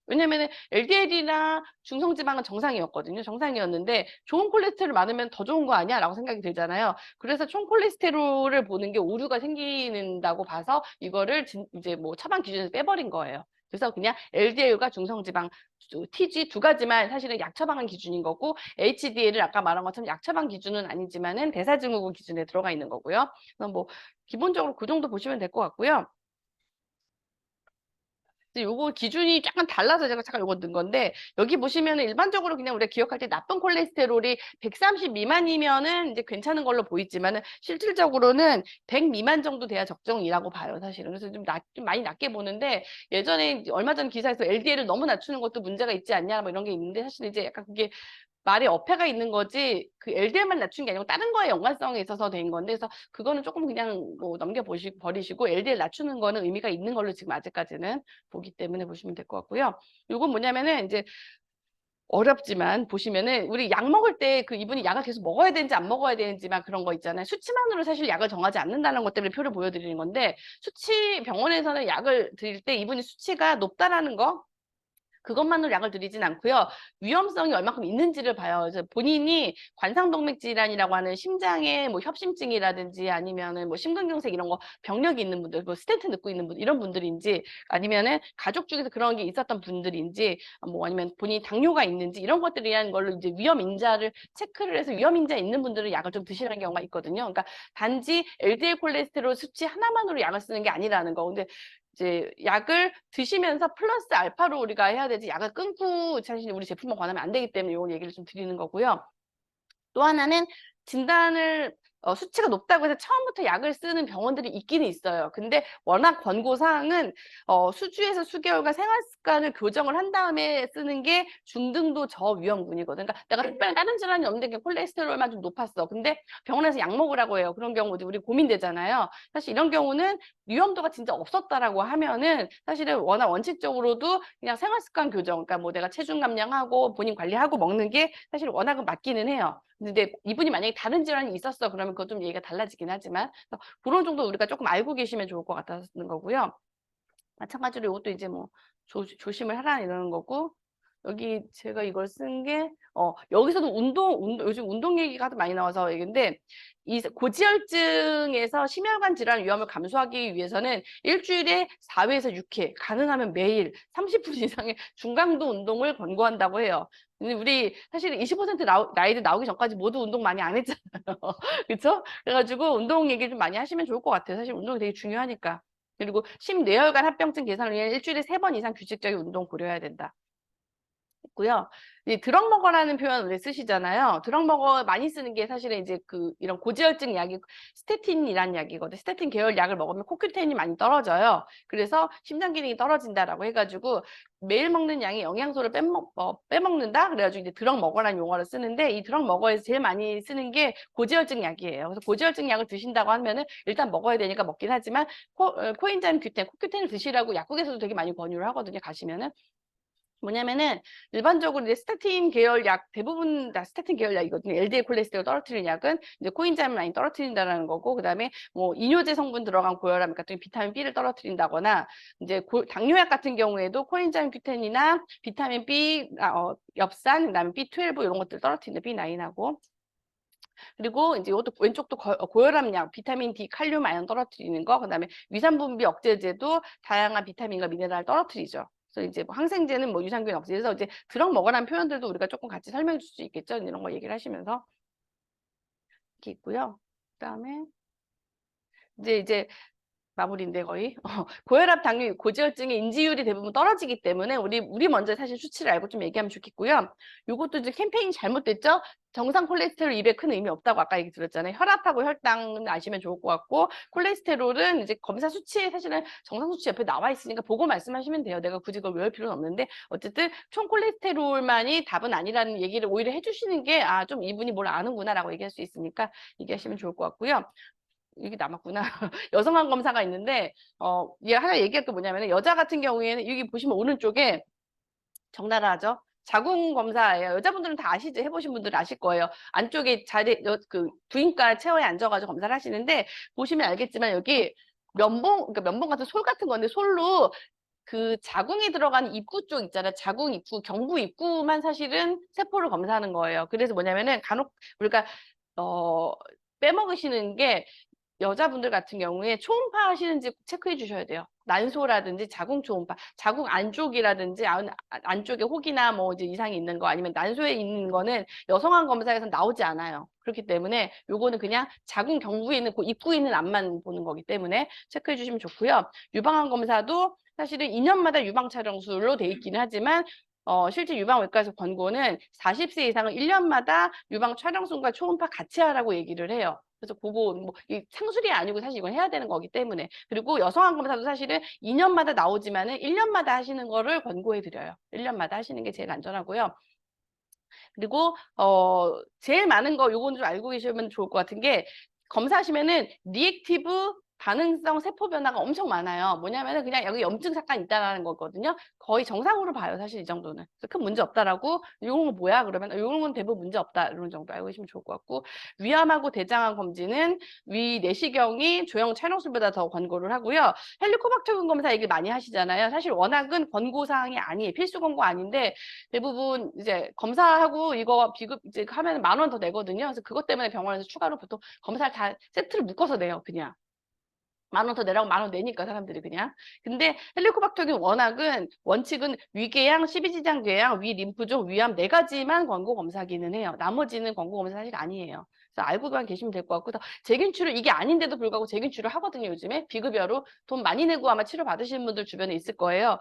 왜냐면은 LDL이나 중성지방은 정상이었거든요. 정상이었는데 좋은 콜레스테롤 많으면 더 좋은 거 아니야? 라고 생각이 들잖아요. 그래서 총 콜레스테롤을 보는 게 오류가 생긴다고 봐서 이거를 이제 뭐 처방 기준에서 빼버린 거예요. 그래서 그냥 LDL과 중성지방 TG 두 가지만 사실은 약 처방한 기준인 거고 HDL을 아까 말한 것처럼 약 처방 기준은 아니지만은 대사증후군 기준에 들어가 있는 거고요. 그래서 뭐 기본적으로 그 정도 보시면 될 것 같고요. 요거 기준이 약간 달라서 제가 잠깐 요거 넣은 건데 여기 보시면은 일반적으로 그냥 우리가 기억할 때 나쁜 콜레스테롤이 130 미만이면은 이제 괜찮은 걸로 보이지만은 실질적으로는 100 미만 정도 돼야 적정이라고 봐요, 사실은. 그래서 좀 많이 낮게 보는데 예전에 얼마 전 기사에서 LDL을 너무 낮추는 것도 문제가 있지 않냐 뭐 이런 게 있는데 사실 이제 약간 그게 말에 어폐가 있는 거지 그 LDL만 낮춘 게 아니고 다른 거에 연관성이 있어서 된 건데 그래서 그거는 조금 그냥 뭐 버리시고 LDL 낮추는 거는 의미가 있는 걸로 지금 아직까지는 보기 때문에 보시면 될 것 같고요. 이건 뭐냐면은 이제 어렵지만 보시면은 우리 약 먹을 때 그 이분이 약을 계속 먹어야 되는지 안 먹어야 되는지만 그런 거 있잖아요. 수치만으로 사실 약을 정하지 않는다는 것 때문에 표를 보여드리는 건데 수치 병원에서는 약을 드릴 때 이분이 수치가 높다라는 거 그것만으로 약을 드리진 않고요. 위험성이 얼마큼 있는지를 봐요. 그래서 본인이 관상동맥 질환이라고 하는 심장에 뭐 협심증이라든지 아니면은 뭐 심근경색 이런 거 병력이 있는 분들, 뭐 스텐트 넣고 있는 분 이런 분들인지 아니면은 가족 중에서 그런 게 있었던 분들인지 뭐 아니면 본인이 당뇨가 있는지 이런 것들에 대한 걸로 이제 위험 인자를 체크를 해서 위험 인자 있는 분들은 약을 좀 드시라는 경우가 있거든요. 그러니까 단지 LDL 콜레스테롤 수치 하나만으로 약을 쓰는 게 아니라는 거. 근데 이제 약을 드시면서 플러스 알파로 우리가 해야 되지 약을 끊고 사실 우리 제품만 권하면 안 되기 때문에 이런 얘기를 좀 드리는 거고요. 또 하나는 진단을 수치가 높다고 해서 처음부터 약을 쓰는 병원들이 있기는 있어요. 근데 워낙 권고사항은 수주에서 수개월간 생활습관을 교정을 한 다음에 쓰는 게 중등도 저위험군이거든. 그러니까 내가 특별히 다른 질환이 없는데 그냥 콜레스테롤만 좀 높았어. 근데 병원에서 약 먹으라고 해요. 그런 경우도 우리 고민되잖아요. 사실 이런 경우는 위험도가 진짜 없었다라고 하면은 사실은 워낙 원칙적으로도 그냥 생활습관 교정, 그러니까 뭐 내가 체중 감량하고 본인 관리하고 먹는 게 사실 워낙은 맞기는 해요. 근데 이분이 만약에 다른 질환이 있었어 그러면 그것 좀 얘기가 달라지긴 하지만 그런 정도 우리가 조금 알고 계시면 좋을 것 같다는 거고요. 마찬가지로 이것도 이제 뭐 조심을 하라 이러는 거고 여기 제가 이걸 쓴 게 여기서도 요즘 운동 얘기가 하도 많이 나와서 얘기인데 이 고지혈증에서 심혈관 질환 위험을 감소하기 위해서는 일주일에 4회에서 6회 가능하면 매일 30분 이상의 중강도 운동을 권고한다고 해요. 근데 우리 사실 20% 나이들 나오기 전까지 모두 운동 많이 안 했잖아요. 그렇죠? 그래가지고 운동 얘기 좀 많이 하시면 좋을 것 같아요. 사실 운동이 되게 중요하니까. 그리고 심뇌혈관 합병증 개선을 위해 일주일에 3번 이상 규칙적인 운동 고려해야 된다. 있고요. 이 드럭 먹어라는 표현 우리 쓰시잖아요. 드럭 먹어 많이 쓰는 게 사실은 이제 이런 고지혈증 약이 스테틴이라는 약이거든요. 스테틴 계열 약을 먹으면 코큐텐이 많이 떨어져요. 그래서 심장 기능이 떨어진다라고 해가지고 매일 먹는 양의 영양소를 빼먹는다. 그래가지고 이제 드럭 먹어라는 용어를 쓰는데 이 드럭 먹어에서 제일 많이 쓰는 게 고지혈증 약이에요. 그래서 고지혈증 약을 드신다고 하면은 일단 먹어야 되니까 먹긴 하지만 코엔자임 규텐, 코큐텐을 드시라고 약국에서도 되게 많이 권유를 하거든요. 가시면은. 뭐냐면은 일반적으로 이제 스타틴 계열 약 대부분 다 스타틴 계열 약이거든요. LDL 콜레스테롤 떨어뜨리는 약은 이제 코인자임 많이 떨어뜨린다는 거고 그다음에 뭐 이뇨제 성분 들어간 고혈압 같은 비타민 B를 떨어뜨린다거나 이제 당뇨약 같은 경우에도 코인자임 큐텐이나 비타민 B 엽산 그다음에 B12 이런 것들 떨어뜨리는 B9하고 그리고 이제 이것도 왼쪽도 고혈압약, 비타민 D, 칼륨, 아연 떨어뜨리는 거, 그다음에 위산분비 억제제도 다양한 비타민과 미네랄 떨어뜨리죠. 그래서 이제 뭐 항생제는 뭐 유산균 억제해서 이제 드럭 먹으라는 표현들도 우리가 조금 같이 설명해 줄 수 있겠죠. 이런 거 얘기를 하시면서 이렇게 있고요. 그다음에 이제 마무리인데 거의 고혈압, 당뇨, 고지혈증의 인지율이 대부분 떨어지기 때문에 우리 먼저 사실 수치를 알고 좀 얘기하면 좋겠고요. 요것도 이제 캠페인이 잘못됐죠. 정상 콜레스테롤 200 큰 의미 없다고 아까 얘기 드렸잖아요. 혈압하고 혈당은 아시면 좋을 것 같고 콜레스테롤은 이제 검사 수치에 사실은 정상 수치 옆에 나와 있으니까 보고 말씀하시면 돼요. 내가 굳이 그걸 외울 필요는 없는데 어쨌든 총 콜레스테롤만이 답은 아니라는 얘기를 오히려 해주시는 게 좀 이분이 뭘 아는구나라고 얘기할 수 있으니까 얘기하시면 좋을 것 같고요. 이게 남았구나. 여성한 검사가 있는데 얘 하나 얘기할 게 뭐냐면 여자 같은 경우에는 여기 보시면 오른쪽에 적나라 하죠. 자궁 검사예요. 여자분들은 다 아시죠? 해보신 분들은 아실 거예요. 안쪽에 그 부인과 체어에 앉아가지고 검사를 하시는데 보시면 알겠지만 여기 그러니까 면봉 같은 솔 같은 건데 솔로 그 자궁이 들어간 입구 쪽 있잖아요. 자궁 입구, 경부 입구만 사실은 세포를 검사하는 거예요. 그래서 뭐냐면은 간혹 우리가 어 빼먹으시는 게 여자분들 같은 경우에 초음파 하시는지 체크해 주셔야 돼요. 난소라든지 자궁 초음파, 자궁 안쪽이라든지 안쪽에 혹이나 뭐 이제 이상이 있는 거 아니면 난소에 있는 거는 여성암 검사에서 나오지 않아요. 그렇기 때문에 요거는 그냥 자궁 경부에 있는 그 입구에 있는 암만 보는 거기 때문에 체크해 주시면 좋고요. 유방암 검사도 사실은 2년마다 유방 촬영술로 돼 있기는 하지만 실제 유방외과에서 권고는 40세 이상은 1년마다 유방 촬영술과 초음파 같이 하라고 얘기를 해요. 그래서 그거 이 상술이 아니고 사실 이건 해야 되는 거기 때문에. 그리고 여성암 검사도 사실은 2년마다 나오지만은 1년마다 하시는 거를 권고해 드려요. 1년마다 하시는 게 제일 안전하고요. 그리고 제일 많은 거 요거는 좀 알고 계시면 좋을 것 같은 게 검사하시면은 리액티브 반응성 세포 변화가 엄청 많아요. 뭐냐면은 그냥 여기 염증 잠깐 있다라는 거거든요. 거의 정상으로 봐요, 사실 이 정도는. 그래서 큰 문제 없다라고, 이런 건 뭐야? 그러면 이런 건 대부분 문제 없다, 이런 정도 알고 계시면 좋을 것 같고, 위암하고 대장암 검진은 위 내시경이 조형 촬영술보다 더 권고를 하고요. 헬리코박터균 검사 얘기 많이 하시잖아요. 사실 워낙은 권고 사항이 아니에요. 필수 권고 아닌데 대부분 이제 검사하고 이거 비급 이제 하면 10,000원 더 내거든요. 그래서 그것 때문에 병원에서 추가로 보통 검사를 다 세트를 묶어서 내요, 그냥. 10,000원 더 내라고 10,000원 내니까 사람들이 그냥. 근데 헬리코박터균 워낙은 원칙은 위궤양, 십이지장궤양, 위림프종, 위암 4가지만 권고 검사기는 해요. 나머지는 권고 검사 사실 아니에요. 그래서 알고만 계시면 될 것 같고, 재균출을 이게 아닌데도 불구하고 재균출을 하거든요, 요즘에. 비급여로 돈 많이 내고 아마 치료 받으시는 분들 주변에 있을 거예요.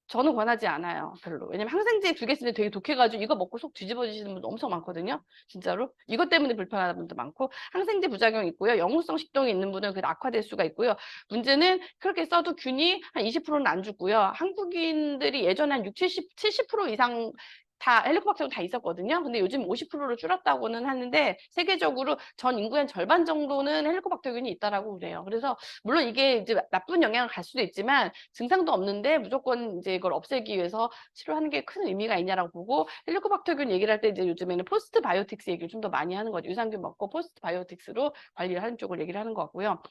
저는 권하지 않아요, 별로. 왜냐면 항생제 2개 쓰는데 되게 독해가지고 이거 먹고 속 뒤집어지시는 분도 엄청 많거든요. 진짜로. 이것 때문에 불편하다는 분도 많고, 항생제 부작용이 있고요. 영구성 식동이 있는 분은 그 악화될 수가 있고요. 문제는 그렇게 써도 균이 한 20%는 안 죽고요. 한국인들이 예전에 한 60, 70% 이상 다 헬리코박터균 다 있었거든요. 근데 요즘 50%로 줄었다고는 하는데 세계적으로 전 인구의 한 절반 정도는 헬리코박터균이 있다라고 그래요. 그래서 물론 이게 이제 나쁜 영향을 갈 수도 있지만 증상도 없는데 무조건 이제 이걸 없애기 위해서 치료하는 게 큰 의미가 있냐라고 보고, 헬리코박터균 얘기를 할 때 이제 요즘에는 포스트 바이오틱스 얘기를 좀 더 많이 하는 거죠. 유산균 먹고 포스트 바이오틱스로 관리를 하는 쪽을 얘기를 하는 것 같고요.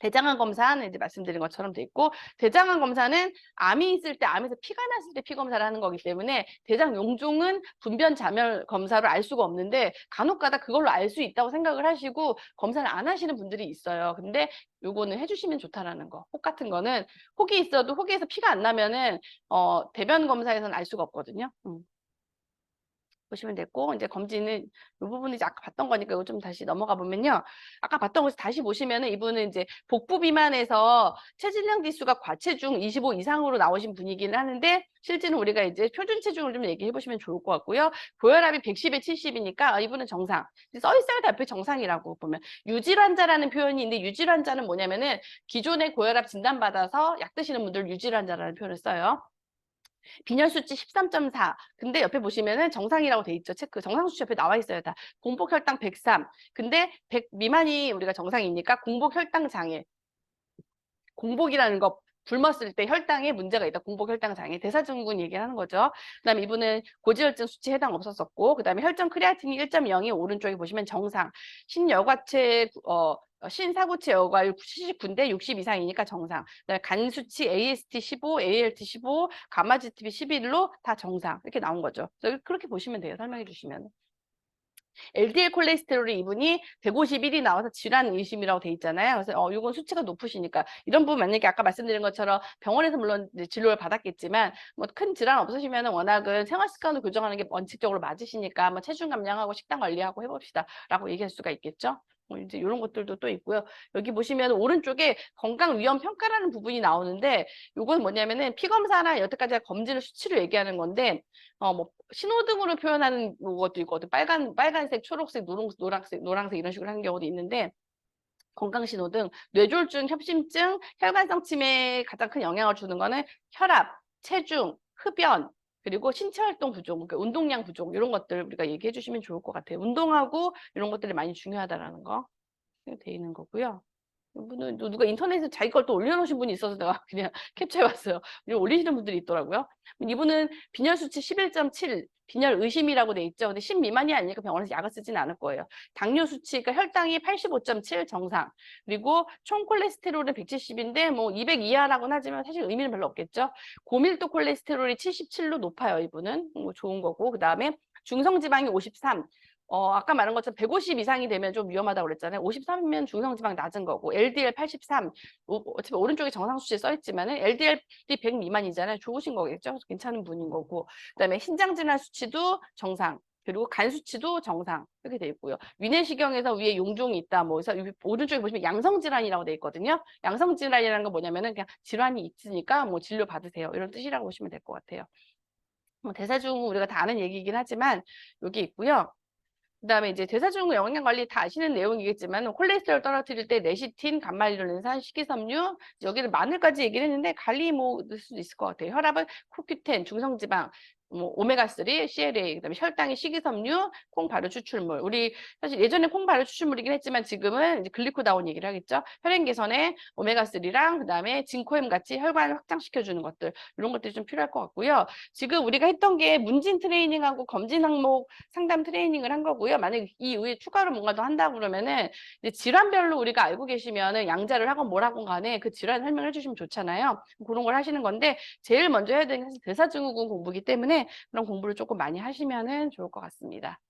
대장암 검사는 이제 말씀드린 것처럼 돼 있고, 대장암 검사는 암이 있을 때, 암에서 피가 났을 때 피 검사를 하는 거기 때문에 대장 용종은 분변 자멸 검사로 알 수가 없는데 간혹 가다 그걸로 알 수 있다고 생각을 하시고 검사를 안 하시는 분들이 있어요. 근데 요거는 해주시면 좋다라는 거. 혹 같은 거는 혹이 있어도 혹에서 피가 안 나면은 대변 검사에서는 알 수가 없거든요. 보시면 됐고, 이제 검진은 이 부분은 이제 아까 봤던 거니까 이거 좀 다시 넘어가 보면요. 아까 봤던 것을 다시 보시면은 이분은 이제 복부 비만에서 체질량 지수가 과체중 25 이상으로 나오신 분이기는 하는데, 실제는 우리가 이제 표준 체중을 좀 얘기해 보시면 좋을 것 같고요. 고혈압이 110에 70이니까 이분은 정상. 써 있어요, 답변 정상이라고 보면. 유질환자라는 표현이 있는데, 유질환자는 뭐냐면은 기존에 고혈압 진단받아서 약 드시는 분들 유질환자라는 표현을 써요. 빈혈 수치 13.4. 근데 옆에 보시면은 정상이라고 돼 있죠. 체크. 정상 수치 옆에 나와 있어요. 다. 공복 혈당 103. 근데 100 미만이 우리가 정상이니까 공복 혈당 장애. 공복이라는 거 굶었을 때 혈당에 문제가 있다. 공복 혈당 장애. 대사증후군 얘기하는 거죠. 그다음에 이분은 고지혈증 수치 해당 없었었고, 그다음에 혈전 크레아틴이 1.0이 오른쪽에 보시면 정상. 신여과체 신사구체 여과율 79인데 60 이상이니까 정상. 그다음에 간 수치 AST 15, ALT 15, 가마 GTP 11로 다 정상. 이렇게 나온 거죠. 그렇게 보시면 돼요. 설명해 주시면. LDL 콜레스테롤이 이분이 151이 나와서 질환 의심이라고 돼 있잖아요. 그래서 이건 수치가 높으시니까 이런 부분 만약에 아까 말씀드린 것처럼 병원에서 물론 이제 진료를 받았겠지만 뭐 큰 질환 없으시면 워낙은 생활 습관을 교정하는 게 원칙적으로 맞으시니까 뭐 체중 감량하고 식단 관리하고 해봅시다라고 얘기할 수가 있겠죠. 뭐 이제 이런 것들도 또 있고요. 여기 보시면 오른쪽에 건강 위험 평가라는 부분이 나오는데, 이건 뭐냐면은 피 검사나 여태까지 검진을 수치로 얘기하는 건데, 뭐 신호등으로 표현하는 것도 있거든. 빨간색, 초록색, 노란색 이런 식으로 하는 경우도 있는데, 건강신호등, 뇌졸중, 협심증, 혈관성 치매에 가장 큰 영향을 주는 거는 혈압, 체중, 흡연, 그리고 신체활동 부족, 그러니까 운동량 부족, 이런 것들 우리가 얘기해 주시면 좋을 것 같아요. 운동하고 이런 것들이 많이 중요하다라는 거 돼 있는 거고요. 이분은 또 누가 인터넷에 자기 걸 또 올려놓으신 분이 있어서 내가 그냥 캡처해봤어요. 올리시는 분들이 있더라고요. 이분은 빈혈 수치 11.7, 빈혈 의심이라고 돼 있죠. 근데 10 미만이 아니니까 병원에서 약을 쓰진 않을 거예요. 당뇨 수치, 그러니까 혈당이 85.7 정상. 그리고 총 콜레스테롤은 170인데 뭐 200 이하라고는 하지만 사실 의미는 별로 없겠죠. 고밀도 콜레스테롤이 77로 높아요, 이분은. 뭐 좋은 거고. 그다음에 중성지방이 53. 아까 말한 것처럼 150 이상이 되면 좀 위험하다고 그랬잖아요. 53이면 중성지방 낮은 거고, LDL 83, 어차피 오른쪽에 정상 수치에 써 있지만은 LDL이 100 미만이잖아요. 좋으신 거겠죠? 괜찮은 분인 거고. 그다음에 신장 질환 수치도 정상. 그리고 간 수치도 정상 이렇게 돼 있고요. 위내시경에서 위에 용종이 있다. 뭐 그래서 오른쪽에 보시면 양성 질환이라고 돼 있거든요. 양성 질환이라는 건 뭐냐면은 그냥 질환이 있으니까 뭐 진료 받으세요. 이런 뜻이라고 보시면 될 것 같아요. 뭐 대사증후 우리가 다 아는 얘기이긴 하지만 여기 있고요. 그다음에 이제 대사증후 영양 관리 다 아시는 내용이겠지만 콜레스테롤 떨어뜨릴 때 레시틴, 감말뇰산산, 식이섬유 여기는 마늘까지 얘기를 했는데 갈리 뭐 넣을 수도 있을 것 같아요. 혈압은 코큐텐, 중성지방, 뭐 오메가3, CLA, 그다음에 혈당이 식이섬유, 콩 발효 추출물. 우리 사실 예전에 콩 발효 추출물이긴 했지만 지금은 이제 글리코다온 얘기를 하겠죠. 혈행 개선에 오메가3랑 그다음에 징코엠 같이 혈관을 확장시켜 주는 것들 이런 것들이 좀 필요할 것 같고요. 지금 우리가 했던 게 문진 트레이닝하고 검진 항목 상담 트레이닝을 한 거고요. 만약 이 이후에 추가로 뭔가 더 한다 그러면은 이제 질환별로 우리가 알고 계시면은 양자를 하건 뭘 하건 간에 그 질환 설명해 주시면 좋잖아요. 그런 걸 하시는 건데 제일 먼저 해야 되는 게 대사증후군 공부이기 때문에 그런 공부를 조금 많이 하시면은 좋을 것 같습니다.